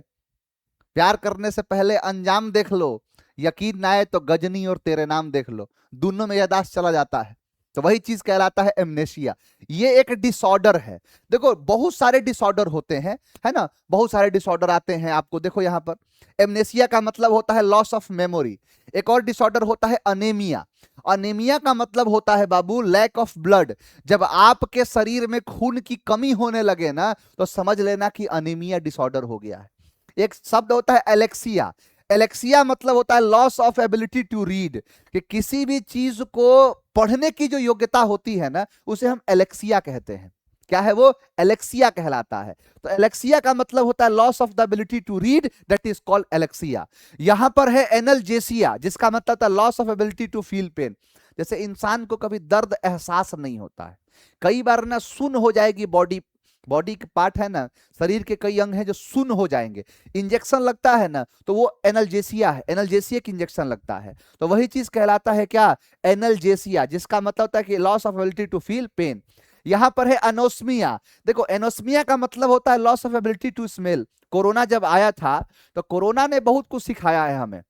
प्यार करने से पहले अंजाम देख लो, यकीन ना आए तो गजनी और तेरे नाम देख लो, दोनों में यादाश्त चला जाता है। तो वही चीज कहलाता है एमनेशिया। ये एक डिसऑर्डर है। देखो बहुत सारे डिसऑर्डर होते हैं, है ना, बहुत सारे डिसऑर्डर आते हैं आपको। देखो यहां पर एमनेशिया का मतलब होता है लॉस ऑफ मेमोरी। एक और डिसऑर्डर होता है अनेमिया। अनेमिया का मतलब होता है बाबू लैक ऑफ ब्लड। जब आपके शरीर में खून की कमी होने लगे ना, तो समझ लेना कि अनेमिया डिसऑर्डर हो गया है। एक शब्द होता है एलेक्सिया। एलेक्सिया मतलब होता है loss of ability to read, कि किसी भी चीज को पढ़ने की जो योग्यता होती है ना, उसे हम एलेक्सिया कहते हैं। क्या है वो? एलेक्सिया कहलाता है। तो एलेक्सिया का मतलब होता है loss of the ability to read, that is called alexia. यहां पर है एनल्जेसिया, जिसका मतलब था loss of ability to feel pain. जैसे इंसान को कभी दर्द एहसास नहीं होता है, कई बार ना सुन हो जाएगी बॉडी, बॉडी के पार्ट है ना, शरीर के कई अंग हैं जो सुन हो जाएंगे, इंजेक्शन लगता है ना, तो वो एनल्जेसिया है, एनल्जेसिया की इंजेक्शन लगता है। तो वही चीज कहलाता है क्या? एनल्जेसिया, जिसका मतलब होता है कि loss of ability to feel pain. यहां पर है एनोस्मिया। देखो एनोस्मिया का मतलब होता है loss of ability to smell. Corona जब आया था तो कोरोना ने बहुत कुछ सिखाया है हमें।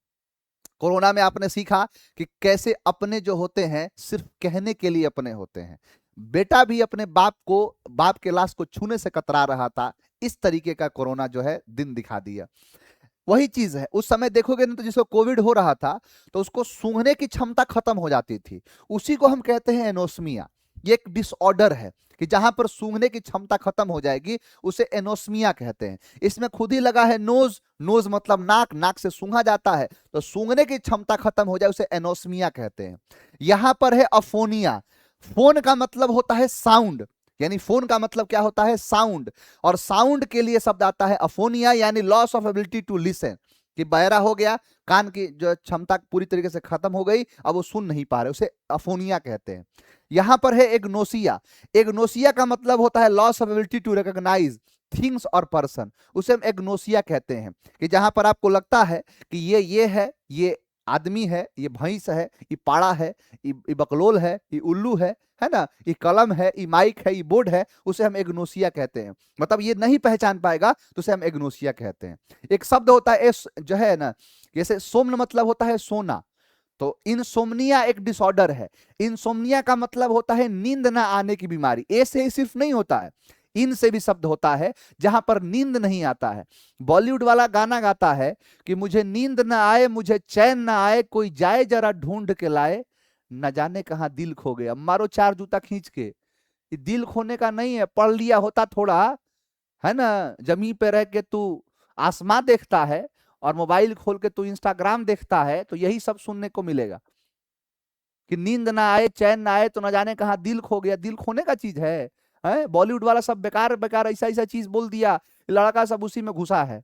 कोरोना में आपने सीखा कि कैसे अपने जो होते हैं सिर्फ कहने के लिए अपने होते हैं। बेटा भी अपने बाप को, बाप के लाश को छूने से कतरा रहा था। इस तरीके का कोरोना जो है दिन दिखा दिया। वही चीज है, उस समय देखोगे ना तो जिसको कोविड हो रहा था तो उसको सूंघने की क्षमता खत्म हो जाती थी। उसी को हम कहते हैं एनोस्मिया। ये एक डिसऑर्डर है कि जहां पर सूंघने की क्षमता खत्म हो जाएगी, उसे एनोस्मिया कहते हैं। इसमें खुद ही लगा है नोज, नोज मतलब नाक, नाक से सूंघा जाता है, तो सूंघने की क्षमता खत्म हो जाए उसे एनोस्मिया कहते हैं। यहां पर है अफोनिया। फोन का मतलब होता है साउंड, यानी फोन का मतलब क्या होता है? साउंड। और साउंड के लिए शब्द आता है अफोनिया, यानी loss of ability to listen, कि बहरा हो गया, कान की जो क्षमता पूरी तरीके से खत्म हो गई, अब वो सुन नहीं पा रहे, उसे अफोनिया कहते हैं। यहां पर है एग्नोसिया। एग्नोसिया का मतलब होता है loss of ability to recognise things और पर्सन, उसे हम एग्नोसिया कहते हैं। कि जहां पर आपको लगता है कि ये है, ये आदमी है, ये भैंस है, ये पाड़ा है, ये बकलोल है, ये उल्लू है ना, ये कलम है, ये माइक है, ये बोर्ड है, उसे हम एग्नोसिया कहते हैं। मतलब ये नहीं पहचान पाएगा तो उसे हम एग्नोसिया कहते हैं। एक शब्द होता है एस, जो है ना, जैसे सोम्न मतलब होता है सोना, तो इंसोम्निया एक डिसऑर्डर है। इंसोम्निया का मतलब होता है नींद ना आने की बीमारी। ए से ही सिर्फ नहीं होता है, इन से भी शब्द होता है जहां पर नींद नहीं आता है। बॉलीवुड वाला गाना गाता है कि मुझे नींद ना आए, मुझे चैन ना आए, कोई जाए जरा ढूंढ के लाए, न जाने कहां दिल खो गया। मारो चार जूता खींच के। ये दिल खोने का नहीं है, पढ़ लिया होता थोड़ा, है ना, जमीन पे रह के तू आसमां देखता है और मोबाइल खोल के तू इंस्टाग्राम देखता है, तो यही सब सुनने को मिलेगा कि नींद ना आए, चैन ना आए, तो न जाने कहां दिल खो गया। दिल खोने का चीज है? बॉलीवुड वाला सब बेकार बेकार ऐसा ऐसा चीज बोल दिया, लड़का सब उसी में घुसा है।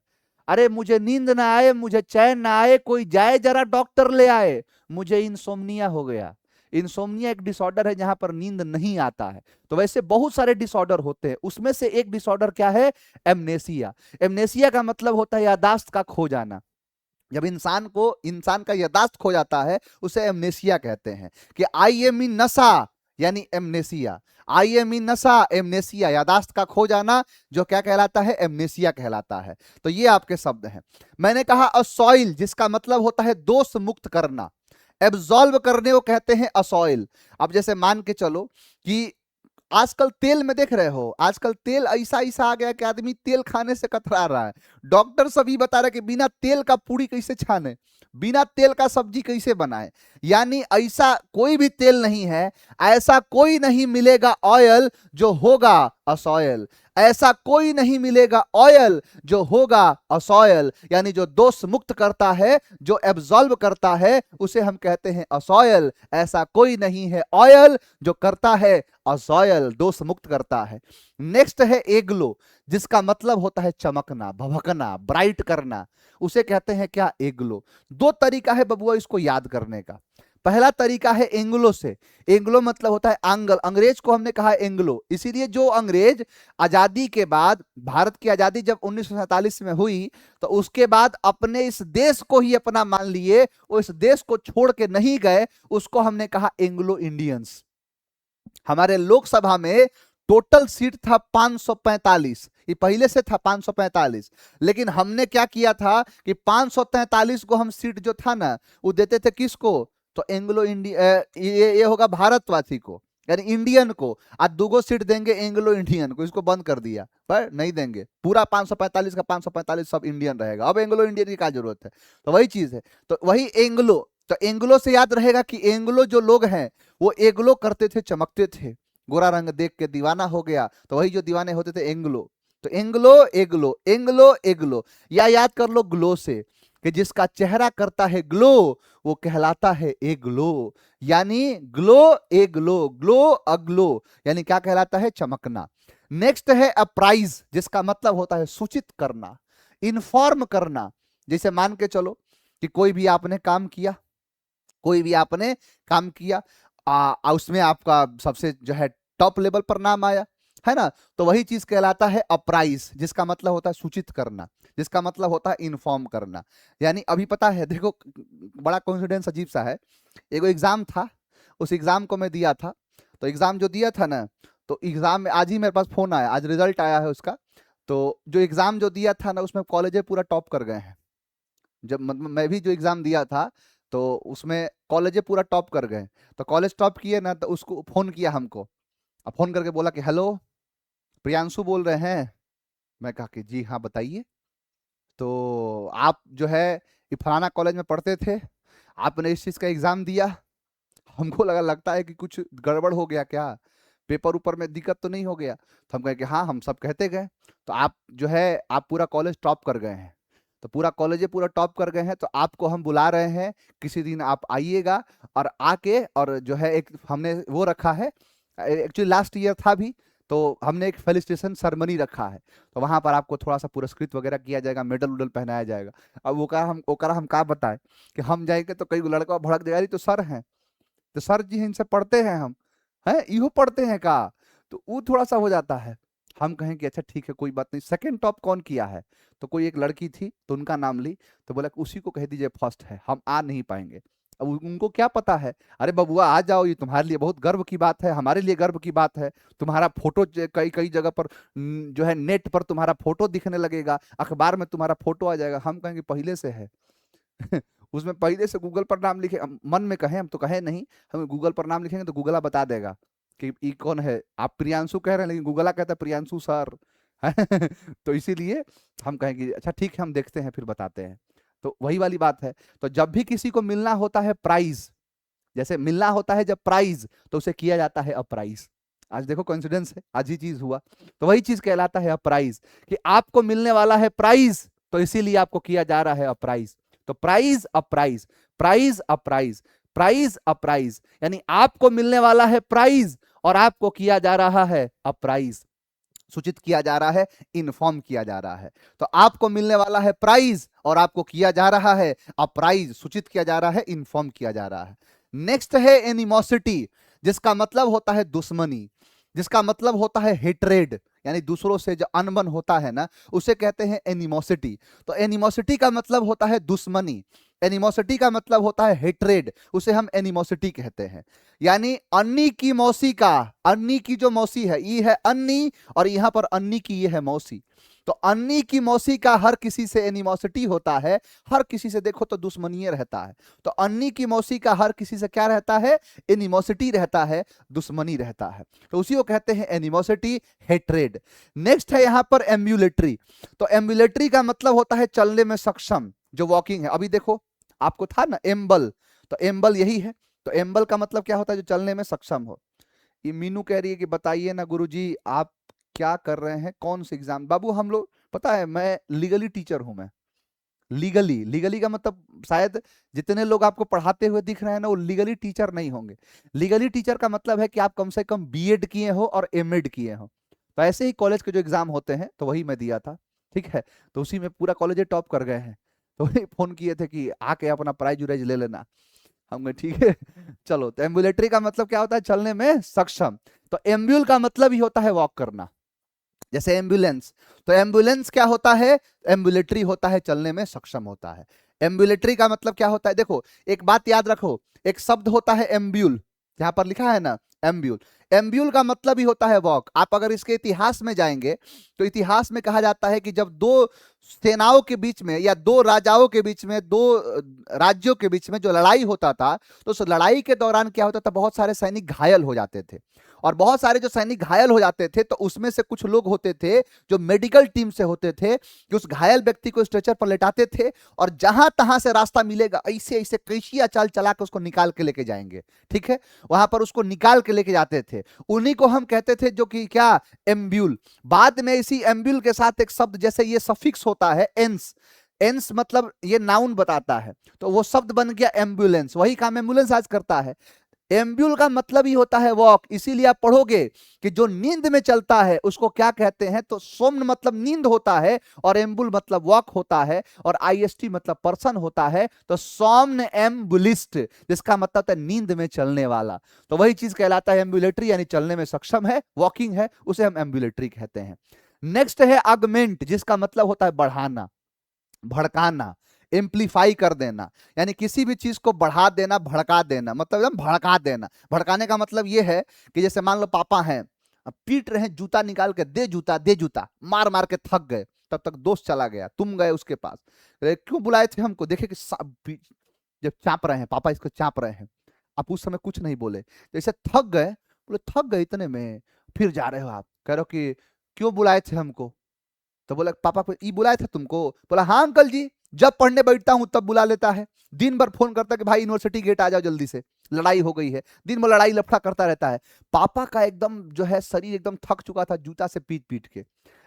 अरे मुझे नींद ना आए, मुझे चैन ना आए, कोई जाए जरा डॉक्टर ले आए, मुझे इंसोम्निया हो गया। इंसोम्निया एक डिसऑर्डर है जहां पर नींद नहीं आता है। तो वैसे बहुत सारे डिसऑर्डर होते हैं, उसमें से एक डिसऑर्डर क्या है? एमनेसिया। एमनेसिया का मतलब होता है यादाश्त का खो जाना। जब इंसान का यादाश्त खो जाता है उसे एमनेसिया कहते हैं। कि आई एम इन नशा, यानी एमनेसिया। आई एम इन नशा, एमनेसिया, यादाश्त का खो जाना, जो क्या कहलाता है? एमनेसिया कहलाता है। तो ये आपके शब्द हैं। मैंने कहा असॉइल, जिसका मतलब होता है दोष मुक्त करना। एब्सॉल्व करने को कहते हैं असॉइल। अब जैसे मान के चलो कि आजकल तेल में देख रहे हो, आजकल तेल ऐसा ऐसा आ गया कि आदमी तेल खाने से कतरा रहा है। डॉक्टर सभी बता रहे कि बिना तेल का पूरी कैसे छाने, बिना तेल का सब्जी कैसे बनाए। यानी ऐसा कोई भी तेल नहीं है, ऐसा कोई नहीं मिलेगा ऑयल जो होगा असॉयल, ऐसा कोई नहीं मिलेगा ऑयल जो होगा असॉयल। यानी जो दोष मुक्त करता है, जो एब्सॉल्व करता है, उसे हम कहते हैं असॉयल। ऐसा कोई नहीं है ऑयल जो करता है असॉयल, दोष मुक्त करता है। नेक्स्ट है एग्लो, जिसका मतलब होता है चमकना, भभकना, ब्राइट करना, उसे कहते हैं क्या? एग्लो। दो तरीका है बबुआ इसको याद करने का। पहला तरीका है एंग्लो से। एंग्लो मतलब होता है आंगल, अंग्रेज को हमने कहा एंग्लो, इसीलिए जो अंग्रेज आजादी के बाद, भारत की आजादी जब 1947 में हुई, तो उसके बाद अपने इस देश को ही अपना मान लिए, वो इस देश को छोड़ के नहीं गए, उसको हमने कहा एंग्लो इंडियंस। हमारे लोकसभा में टोटल सीट था 545, ये पहले से था 545, लेकिन हमने क्या किया था कि 543 को हम सीट जो था ना, वो देते थे किसको? तो एंग्लो इंडिया, ये होगा भारतवासी को, यानी इंडियन को आज 2 सीट देंगे एंग्लो इंडियन को, इसको बंद कर दिया पर नहीं देंगे, पूरा 545 का 545 सब इंडियन रहेगा, अब एंग्लो इंडियन की क्या जरूरत है। तो वही चीज है, तो वही एंग्लो, तो एंग्लो से याद रहेगा कि एंग्लो जो लोग हैं वो एग्लो करते थे, चमकते थे, गोरा रंग देख के दीवाना हो गया, तो वही जो दीवाने होते थे एंग्लो। तो एंग्लो एग्लो, एंग्लो एग्लो, या याद कर लो ग्लो से कि जिसका चेहरा करता है ग्लो वो कहलाता है एग्लो, यानी ग्लो एग्लो, ग्लो अग्लो, यानी क्या कहलाता है, चमकना। नेक्स्ट है अप्राइज, जिसका मतलब होता है सूचित करना, इन्फॉर्म करना। जैसे मान के चलो कि कोई भी आपने काम किया, कोई भी आपने काम किया, उसमें आपका सबसे जो है टॉप लेवल पर नाम आया, है ना, तो वही चीज कहलाता है अप्राइज, जिसका मतलब होता है सूचित करना, जिसका मतलब होता है इन्फॉर्म करना। यानी अभी पता है, देखो बड़ा कॉन्फिडेंस अजीब सा है, एगो एग्जाम था, उस एग्जाम को मैं दिया था, तो एग्जाम जो दिया था ना, तो एग्जाम में आज ही मेरे पास फोन आया, आज रिजल्ट आया है उसका। तो जो एग्जाम जो दिया था ना उसमें कॉलेज पूरा टॉप कर गए हैं, जब मतलब मैं भी जो एग्जाम दिया था तो उसमें कॉलेज पूरा टॉप कर गए, तो कॉलेज टॉप किए ना, तो उसको फोन किया हमको, अब फोन करके बोला कि हेलो प्रियांशु बोल रहे हैं। मैं कहा कि जी हाँ बताइए, तो आप जो है ये फलाना कॉलेज में पढ़ते थे, आपने इस चीज़ का एग्जाम दिया, हमको लगता है कि कुछ गड़बड़ हो गया क्या, पेपर ऊपर में दिक्कत तो नहीं हो गया। तो हम कहे कि हाँ हम सब कहते गए, तो आप जो है आप पूरा कॉलेज टॉप कर गए हैं, तो पूरा कॉलेज पूरा टॉप कर गए हैं, तो आपको हम बुला रहे हैं, किसी दिन आप आइएगा, और आके और जो है एक हमने वो रखा है, एक्चुअली लास्ट ईयर था भी, तो हमने एक फेलिसिटेशन सेरेमनी रखा है, तो वहां पर आपको थोड़ा सा पुरस्कृत वगैरह किया जाएगा, मेडल उडल पहनाया जाएगा। अब वो कहा हम क्या बताएं कि हम जाएंगे तो कई लड़का भड़क देगा, "अरे, तो सर हैं, तो सर जी इनसे पढ़ते हैं हम, हैं इहो पढ़ते हैं का", तो वो थोड़ा सा हो जाता है। हम कहें कि अच्छा ठीक है कोई बात नहीं, सेकंड टॉप कौन किया है, तो कोई एक लड़की थी तो उनका नाम ली, तो बोला कि उसी को कह दीजिए फर्स्ट है, हम आ नहीं पाएंगे। अब उनको क्या पता है, अरे बबुआ आ जाओ, ये तुम्हारे लिए बहुत गर्व की बात है, हमारे लिए गर्व की बात है, तुम्हारा फोटो कई कई जगह पर जो है नेट पर तुम्हारा फोटो दिखने लगेगा, अखबार में तुम्हारा फोटो आ जाएगा। हम कहेंगे पहले से है उसमें पहले से गूगल पर नाम लिखे, मन में कहें, हम तो कहे नहीं, हम गूगल पर नाम लिखेंगे तो गूगला बता देगा कि ये कौन है, आप प्रियांशु कह रहे हैं लेकिन गूगला कहता है प्रियांशु सर तो इसीलिए हम कहेंगे अच्छा ठीक है हम देखते हैं फिर बताते हैं। तो वही वाली बात है, तो जब भी किसी को मिलना होता है प्राइज, जैसे मिलना होता है जब प्राइज, तो उसे किया जाता है अप्राइज। आज देखो कोइंसिडेंस है, आज ही चीज हुआ, तो वही चीज कहलाता है अप्राइज, कि आपको मिलने वाला है प्राइज, तो इसीलिए आपको किया जा रहा है अप्राइज। तो prize apprise, prize apprise, prize apprise, यानी आपको मिलने वाला है प्राइज और आपको किया जा रहा है अप्राइज, सूचित किया जा रहा है, इन्फॉर्म किया जा रहा है। तो आपको मिलने वाला है प्राइज और आपको किया जा रहा है अप्राइज, सूचित किया जा रहा है, इन्फॉर्म किया जा रहा है। नेक्स्ट है एनिमोसिटी, जिसका मतलब होता है दुश्मनी, जिसका मतलब होता है हेट्रेड, यानी दूसरों से जो अनबन होता है ना उसे कहते हैं एनिमोसिटी। तो एनिमोसिटी का मतलब होता है दुश्मनी, एनिमोसिटी का मतलब होता है हेट्रेड, उसे हम एनिमोसिटी कहते हैं। यानी अन्नी की मौसी का, अन्नी की जो मौसी है ये है अन्नी, और यहां पर अन्नी की ये है मौसी, तो अन्नी की मौसी का हर किसी से एनिमोसिटी होता है, हर किसी से देखो तो दुश्मनी रहता है। तो अन्नी की मौसी का हर किसी से क्या रहता है, एनिमोसिटी रहता है, दुश्मनी रहता है, तो उसी को कहते हैं एनिमोसिटी, हेट्रेड। नेक्स्ट है यहां पर एम्बुलेटरी, तो एम्बुलेटरी का मतलब होता है चलने में सक्षम, जो वॉकिंग है। अभी देखो आपको था ना एम्बल, तो एम्बल यही है, तो एम्बल का मतलब क्या होता है, जो चलने में सक्षम हो। ये मीनू कह रही है कि बताइए ना गुरुजी आप क्या कर रहे हैं, कौन से एग्जाम। बाबू हम लोग पता है मैं लीगली टीचर हूं, मैं लीगली, लीगली का मतलब शायद जितने लोग आपको पढ़ाते हुए दिख रहे हैं ना वो लीगली टीचर नहीं होंगे। लीगली टीचर का मतलब है कि आप कम से कम बीएड किए हो और एमएड किए हो। तो ऐसे ही कॉलेज के जो एग्जाम होते हैं तो वही मैं दिया था, ठीक है, तो उसी में पूरा कॉलेज टॉप कर गए हैं, तो वही फोन किए थे कि आके अपना प्राइज उराइज ले लेना। हम कहे ठीक है चलो। तो एम्बुलेटरी का मतलब क्या होता है, चलने में सक्षम। तो एम्ब्यूल का मतलब ही होता है वॉक करना, जैसे एम्बुलेंस, तो एम्बुलेंस क्या होता है, एम्बुलेटरी होता है, चलने में सक्षम होता है। एम्बुलेटरी का मतलब क्या होता है, देखो एक बात याद रखो, एक शब्द होता है एम्ब्यूल, यहां पर लिखा है ना एम्ब्यूल, एम्ब्यूल का मतलब ही होता है वॉक। आप अगर इसके इतिहास में जाएंगे तो इतिहास में कहा जाता है कि जब दो सेनाओं के बीच में या दो राजाओं के बीच में, दो राज्यों के बीच में जो लड़ाई होता था, तो उस लड़ाई के दौरान क्या होता था, बहुत सारे सैनिक घायल हो जाते थे। और बहुत सारे जो सैनिक घायल हो जाते थे तो उसमें से कुछ लोग होते थे जो मेडिकल टीम से होते थे, कि उस घायल व्यक्ति को स्ट्रेचर पर लेटाते थे और जहां तहां से रास्ता मिलेगा ऐसे ऐसे कैसिया चाल चला के उसको निकाल के लेके जाएंगे। ठीक है, वहां पर उसको निकाल के लेके जाते थे। उन्हीं को हम कहते थे जो कि क्या, एम्ब्यूल। बाद में इसी एम्ब्यूल के साथ एक शब्द, जैसे ये सफिक्स होता है एंस, एंस मतलब ये नाउन बताता है, तो वो शब्द बन गया एम्बुलेंस। वही काम एम्बुलेंस आज करता है। एम्ब्यूल का मतलब ही होता है वॉक। इसीलिए आप पढ़ोगे कि जो नींद में चलता है उसको क्या कहते हैं, तो सोम्न मतलब नींद होता है और एम्बुल मतलब वॉक होता है और आईएसटी मतलब पर्सन होता है, तो सोम्न एम्बुलिस्ट, जिसका मतलब है नींद में चलने वाला। तो वही चीज कहलाता है एम्बुलेटरी, यानी चलने में सक्षम है, वॉकिंग है, उसे हम एम्बुलेटरी कहते हैं। नेक्स्ट है अगमेंट, जिसका मतलब होता है बढ़ाना, भड़काना, एम्पलीफाई कर देना, यानी किसी भी चीज को बढ़ा देना, भड़का देना, मतलब एकदम भड़का देना। भड़काने का मतलब यह है कि जैसे मान लो पापा हैं, अब पीट रहे हैं, जूता निकाल के दे जूता दे जूता, मार मार के थक गए, तब तक दोस्त चला गया, तुम गए उसके पास, अरे क्यों बुलाए थे हमको, देखे कि जब चाप रहे हैं पापा, इसको चाप रहे हैं, आप उस समय कुछ नहीं बोले, जैसे थक गए, बोले थक गए इतने में, फिर जा रहे हो आप, कह रहे हो कि क्यों बुलाए थे हमको, तो बोला पापा को ई बुलाया था तुमको, बोला हाँ अंकल जी, जब पढ़ने बैठता हूं तब बुला लेता है, दिन भर फोन करता है कि भाई यूनिवर्सिटी गेट आ जाओ जल्दी से, लड़ाई हो गई है, दिन भर लड़ाई लफड़ा करता रहता है। पापा का एकदम जो है शरीर एकदम थक चुका था जूता से पीट पीट के,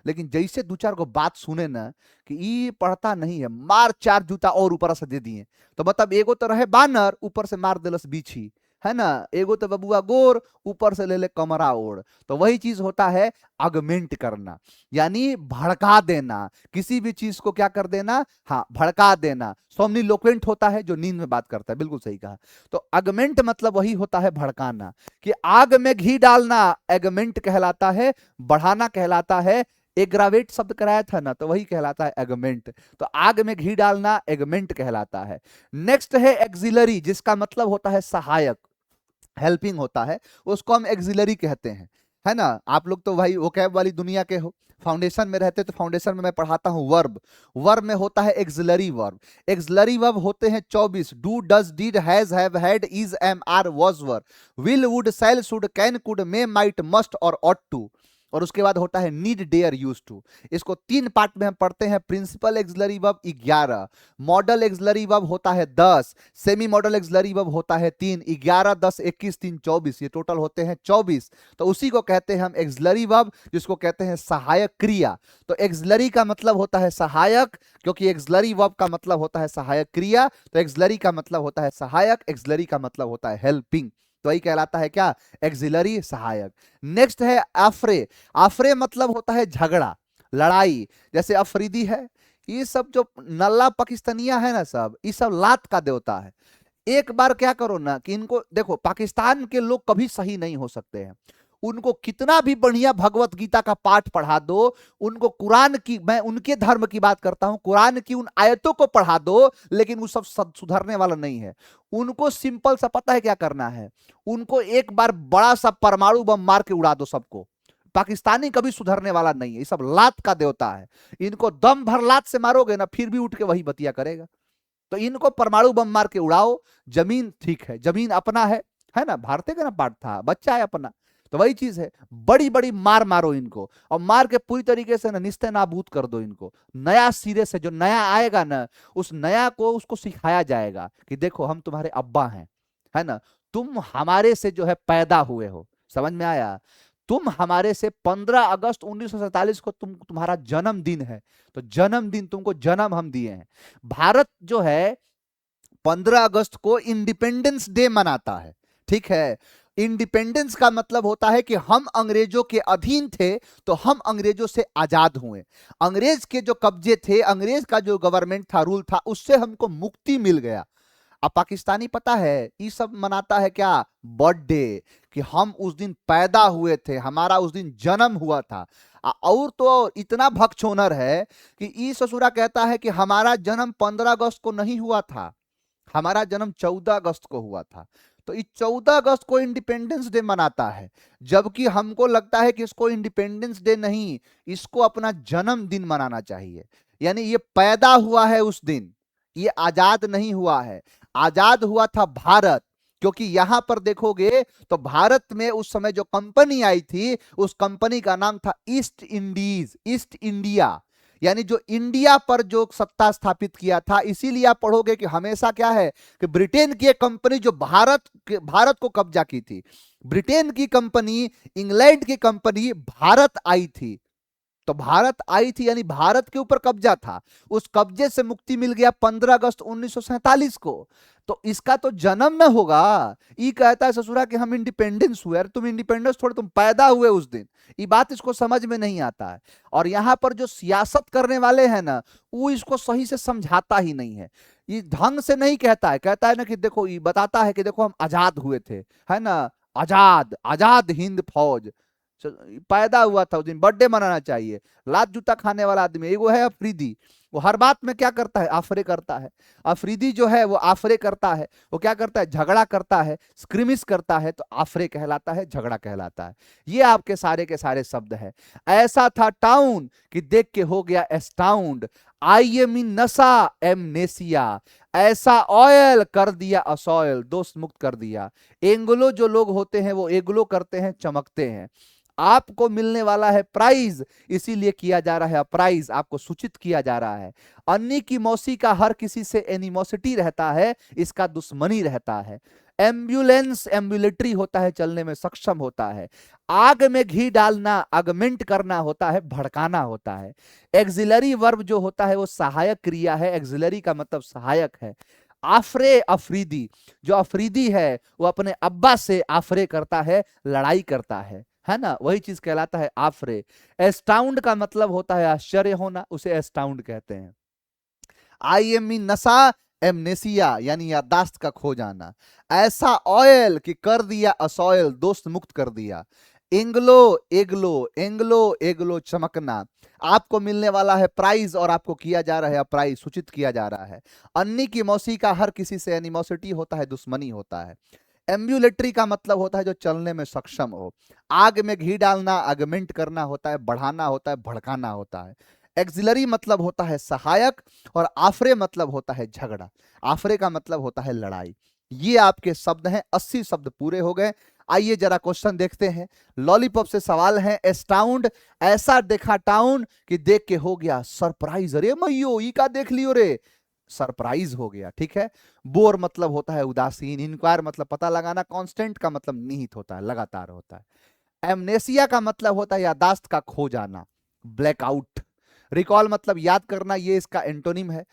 लेकिन जैसे दो चार को बात सुने ना कि ई पढ़ता नहीं है, मार चार जूता और ऊपर से दे दिए, तो मतलब एगो तो रहे बानर, ऊपर से मार दिलस बीछी, है ना, एगो तो बबुआ गोर, ऊपर से ले ले कमरा ओढ़। तो वही चीज होता है अगमेंट करना, यानी भड़का देना, किसी भी चीज को क्या कर देना, हाँ भड़का देना। सोमनीलोक्वेंट होता है जो नींद में बात करता है, बिल्कुल सही कहा। तो अगमेंट मतलब वही होता है भड़काना, कि आग में घी डालना एगमेंट कहलाता है, बढ़ाना कहलाता है, एग्रावेट शब्द कराया था ना, तो वही कहलाता है एगमेंट। तो आग में घी डालना एगमेंट कहलाता है। नेक्स्ट है एक्सिलरी, जिसका मतलब होता है सहायक, हेल्पिंग होता है, उसको हम एक्सिलरी कहते हैं, है ना। आप लोग तो भाई वोकैब वाली दुनिया के हो, फाउंडेशन में रहते, तो फाउंडेशन में मैं पढ़ाता हूं वर्ब, वर्ब में होता है एक्सिलरी वर्ब। एक्सिलरी वर्ब होते हैं 24, do does did has have had is am are was were, will would shall should can could may might must और ऑट टू। और उसके बाद होता है नीड डेयर यूज टू। इसको तीन पार्ट में हम पढ़ते हैं। Principal auxiliary verb 11, modal auxiliary verb होता है 10, सेमी मॉडल एक्सिलरी वर्ब होता है 3, 11 10 21 3 24, ये टोटल होते हैं 24। तो उसी को कहते हैं हम एक्सिलरी वर्ब, जिसको कहते हैं सहायक क्रिया। तो एक्सिलरी का मतलब होता है सहायक, क्योंकि एक्सिलरी वर्ब का मतलब होता है सहायक क्रिया, तो एक्सिलरी का मतलब होता है सहायक, एक्सिलरी का मतलब होता है हेल्पिंग, तो वही कहलाता है क्या, एक्सिलरी, सहायक। नेक्स्ट है आफरे, आफरे मतलब होता है झगड़ा, लड़ाई, जैसे अफरीदी है, ये सब जो नल्ला पाकिस्तानिया है ना, सब ये सब लात का देवता है। एक बार क्या करो ना कि इनको देखो, पाकिस्तान के लोग कभी सही नहीं हो सकते हैं, उनको कितना भी बढ़िया भगवत गीता का पाठ पढ़ा दो, उनको कुरान की, मैं उनके धर्म की बात करता हूं, कुरान की उन आयतों को पढ़ा दो, लेकिन वो सब सुधरने वाला नहीं है। उनको सिंपल सा पता है क्या करना है, उनको एक बार बड़ा सा परमाणु बम मार के उड़ा दो सबको। पाकिस्तानी कभी सुधरने वाला नहीं है, ये सब लात का देवता है, इनको दम भर लात से मारोगे ना फिर भी उठ के वही बतिया करेगा। तो इनको परमाणु बम मार के उड़ाओ, जमीन ठीक है, जमीन अपना है ना, भारतीय का ना पार्ट था, बच्चा है अपना, तो वही चीज है, बड़ी बड़ी मार मारो इनको, और मार के पूरी तरीके से ना निस्ते नाबूद कर दो इनको। नया सिरे से जो नया आएगा ना, उस नया को उसको सिखाया जाएगा कि देखो हम तुम्हारे अब्बा हैं, है ना, तुम हमारे से जो है पैदा हुए हो, समझ में आया, तुम हमारे से 15 अगस्त 1947 को तुम्हारा जन्मदिन है, तो जन्मदिन तुमको जन्म हम दिए हैं। भारत जो है 15 अगस्त को इंडिपेंडेंस डे मनाता है, ठीक है। इंडिपेंडेंस का मतलब होता है कि हम अंग्रेजों के अधीन थे, तो हम अंग्रेजों से आजाद हुए, अंग्रेज के जो कब्जे थे, अंग्रेज का जो गवर्नमेंट था, रूल था, उससे हमको मुक्ति मिल गया। अब पाकिस्तानी पता है ये सब मनाता है क्या, बर्थडे, कि हम उस दिन पैदा हुए थे, हमारा उस दिन जन्म हुआ था। और तो इतना भगचोनर है कि ई ससुरा कहता है कि हमारा जन्म 15 अगस्त को नहीं हुआ था, हमारा जन्म 14 अगस्त को हुआ था। तो ये 14 अगस्त को इंडिपेंडेंस डे मनाता है, जबकि हमको लगता है कि इसको इंडिपेंडेंस डे नहीं, इसको अपना जन्मदिन मनाना चाहिए। यानी ये पैदा हुआ है उस दिन, ये आजाद नहीं हुआ है। आजाद हुआ था भारत, क्योंकि यहां पर देखोगे तो भारत में उस समय जो कंपनी आई थी, उस कंपनी का नाम था ईस्ट इंडीज, ईस्ट इंडिया। यानी जो इंडिया पर जो सत्ता स्थापित किया था। इसीलिए आप पढ़ोगे कि हमेशा क्या है कि ब्रिटेन की एक कंपनी जो भारत को कब्जा की थी, ब्रिटेन की कंपनी, इंग्लैंड की कंपनी भारत आई थी। तो भारत आई थी यानी भारत के ऊपर कब्जा था। उस कब्जे से मुक्ति मिल गया 15 अगस्त 1947 को। तो इसका तो जन्म न होगा। ये कहता है ससुरा कि हम इंडिपेंडेंस हुए, अरे तुम इंडिपेंडेंस थोड़े, तुम पैदा हुए उस दिन। ये बात इसको समझ में नहीं आता है। और यहां पर जो सियासत करने वाले हैं ना, वो इसको सही से समझाता ही नहीं है। ये ढंग से नहीं कहता है, कहता है ना कि देखो, ये बताता है कि देखो हम आजाद हुए थे, है ना, आजाद, आजाद हिंद फौज पैदा हुआ था उस दिन, बर्थडे मनाना चाहिए। लात जूता खाने वाला आदमी एगो है अफरीदी, वो हर बात में क्या करता है, आफरे करता है। अफरीदी जो है वो आफरे करता है, वो क्या करता है, झगड़ा करता है, स्क्रिमिस करता है, तो आफरे कहलाता है, झगड़ा कहलाता है। ये आपके सारे के सारे शब्द है। ऐसा था टाउन कि देख के हो गया एस्टाउंड, आई एम इन नशा एमनेसिया, ऐसा ऑयल कर दिया असॉयल, दोस्त मुक्त कर दिया। एंग्लो जो लोग होते हैं वो एग्लो करते हैं, चमकते हैं। आपको मिलने वाला है प्राइज, इसीलिए किया जा रहा है प्राइज, आपको सूचित किया जा रहा है। अन्नी की मौसी का हर किसी से एनिमोसिटी रहता है, इसका दुश्मनी रहता है। एम्बुलेंस एम्बुलेटरी होता है, चलने में सक्षम होता है। आग में घी डालना अगमेंट करना होता है, भड़काना होता है। एक्सिलरी वर्ब जो होता है वो सहायक क्रिया है, एक्सिलरी का मतलब सहायक है। आफरे अफरीदी, जो अफरीदी है वो अपने अब्बा से आफरे करता है, लड़ाई करता है ना, वही चीज कहलाता है आफरे। एस्टाउंड का मतलब होता है आश्चर्य होना, उसे एस्टाउंड कहते हैं। आई एम इन नशा एमनेसिया यानी याददाश्त का खो जाना। ऐसा ऑयल कि कर दिया असॉयल, दोस्त मुक्त कर दिया। एंग्लो एग्लो, एंग्लो एग्लो चमकना। आपको मिलने वाला है प्राइज और आपको किया जा रहा है प्राइज, सूचित किया जा रहा है। अन्नी की मौसी का हर किसी से एनिमोसिटी होता है, दुश्मनी होता है। एम्ब्यूलेटरी का मतलब होता है जो चलने में सक्षम हो। आग में घी डालना आगमेंट करना होता है, बढ़ाना होता है, भड़काना होता है। एक्सिलरी मतलब होता है सहायक, और आफरे मतलब होता है झगड़ा। आफरे का मतलब होता है लड़ाई। ये आपके शब्द हैं, 80 शब्द पूरे हो गए। आइए जरा क्वेश्चन देखते हैं। लॉलीपॉप से सवाल है, एस्टाउंड, ऐसा देखा टाउन कि देख के हो गया सरप्राइज, अरे मैयो ई का देख लियो रे, सरप्राइज हो गया, ठीक है। बोर मतलब होता है उदासीन, इंक्वायर मतलब पता लगाना, कांस्टेंट का मतलब निहित होता है, लगातार होता है। एमनेसिया का मतलब होता है यादाश्त का खो जाना, ब्लैकआउट। रिकॉल मतलब याद करना, ये इसका एंटोनिम है।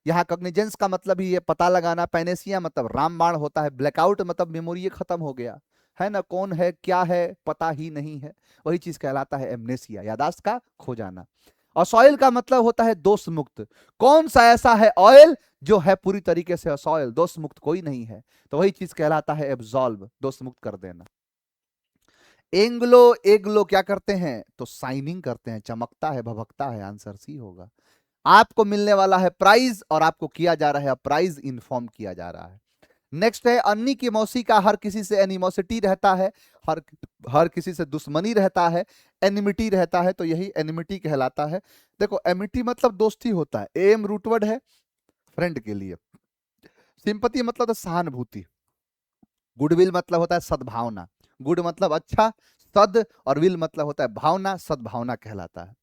यहाँ कॉग्निजेंस का मतलब ही ये पता लगाना। पैनेसिया मतलब रामबाण होता है। ब्लैकआउट मतलब मेमोरी खत्म हो गया, है ना, कौन है क्या है पता ही नहीं है, वही चीज कहलाता है एमनेसिया, यादाश्त का खो जाना। और सॉइल का मतलब होता है दोष मुक्त। कौन सा ऐसा है ऑयल जो है पूरी तरीके से असॉयल, दोष मुक्त कोई नहीं है, तो वही चीज कहलाता है एब्सॉल्व, दोष मुक्त कर देना। एंग्लो एग्लो क्या करते हैं, तो साइनिंग करते हैं, चमकता है, भभकता है, आंसर सी होगा। आपको मिलने वाला है प्राइज और आपको किया जा रहा है प्राइज, इन्फॉर्म किया जा रहा है। नेक्स्ट है, अन्नी की मौसी का हर किसी से एनिमोसिटी रहता है, हर हर किसी से दुश्मनी रहता है, एनिमिटी रहता है, तो यही एनिमिटी कहलाता है। देखो एमिटी मतलब दोस्ती होता है, एम रूटवर्ड है फ्रेंड के लिए। सिंपति मतलब तो सहानुभूति। गुडविल मतलब होता है सद्भावना, गुड मतलब अच्छा, सद और विल मतलब होता है भावना, सद्भावना कहलाता है।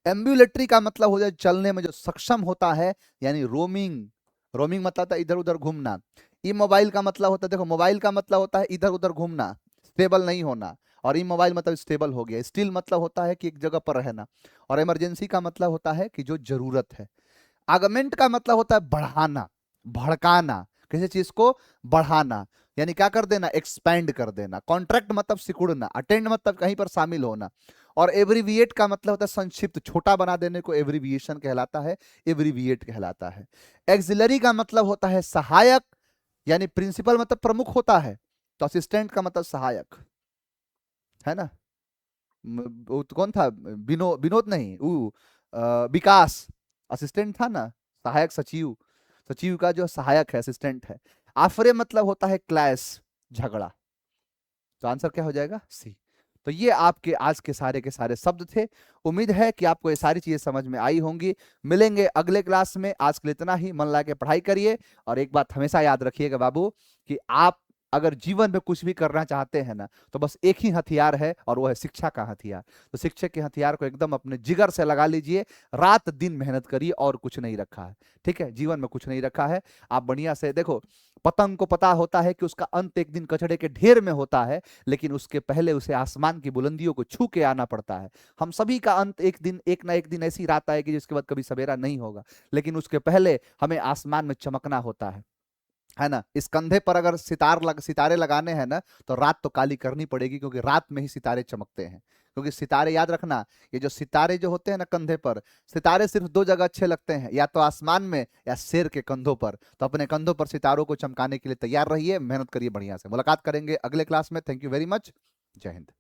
एम्ब्यूलेटरी का मतलब हो जाए चलने में जो सक्षम होता है, यानी रोमिंग, रोमिंग मतलब होता है इधर उधर घूमना। ई मोबाइल का मतलब होता है, देखो मोबाइल का मतलब होता है इधर उधर घूमना, स्टेबल नहीं होना, और ई मोबाइल मतलब स्टेबल हो गया। स्टिल मतलब होता है कि एक जगह पर रहना, और इमरजेंसी का मतलब होता है कि जो जरूरत है। आगमेंट का मतलब होता है बढ़ाना, भड़काना, किसी चीज को बढ़ाना, यानी क्या कर देना, एक्सपैंड कर देना। कॉन्ट्रैक्ट मतलब सिकुड़ना, अटेंड मतलब कहीं पर शामिल होना। और एब्रीविएट का मतलब होता है संक्षिप्त, छोटा बना देने को एब्रीविएशन कहलाता है, एब्रीविएट कहलाता है। एक्सिलरी का मतलब होता है सहायक, यानी प्रिंसिपल मतलब प्रमुख होता है, तो असिस्टेंट का मतलब सहायक, है ना। वो तो कौन था, विनोद नहीं, विकास असिस्टेंट था ना, सहायक सचिव, सचिव का जो सहायक है, असिस्टेंट है। आफरे मतलब होता है क्लैश, झगड़ा। तो आंसर क्या हो जाएगा? सी। तो ये आपके आज के सारे शब्द थे। उम्मीद है कि आपको ये सारी चीजें समझ में आई होंगी। मिलेंगे अगले क्लास में। आज के लिए इतना ही। मन लगा के पढ़ाई करिए। और एक बात हमेशा याद रखिएगा बाबू, कि आप अगर जीवन में कुछ भी करना चाहते हैं ना, तो बस एक ही हथियार है, और वो है शिक्षा का हथियार। तो शिक्षा के हथियार को एकदम अपने जिगर से लगा लीजिए। रात दिन मेहनत करिए, और कुछ नहीं रखा है। ठीक है, जीवन में कुछ नहीं रखा है। आप बढ़िया से देखो, पतंग को पता होता है कि उसका अंत एक दिन कचड़े के ढेर में होता है, लेकिन उसके पहले उसे आसमान की बुलंदियों को छू के आना पड़ता है। हम सभी का अंत एक दिन, एक ना एक दिन ऐसी रात आएगी जिसके बाद कभी सवेरा नहीं होगा, लेकिन उसके पहले हमें आसमान में चमकना होता है ना। इस कंधे पर अगर सितारे लगाने हैं ना, तो रात तो काली करनी पड़ेगी, क्योंकि रात में ही सितारे चमकते हैं। क्योंकि सितारे, याद रखना, ये जो सितारे जो होते हैं ना कंधे पर, सितारे सिर्फ दो जगह अच्छे लगते हैं, या तो आसमान में या शेर के कंधों पर। तो अपने कंधों पर सितारों को चमकाने के लिए तैयार रहिए, मेहनत करिए बढ़िया से। मुलाकात करेंगे अगले क्लास में। Thank you very much. जय हिंद।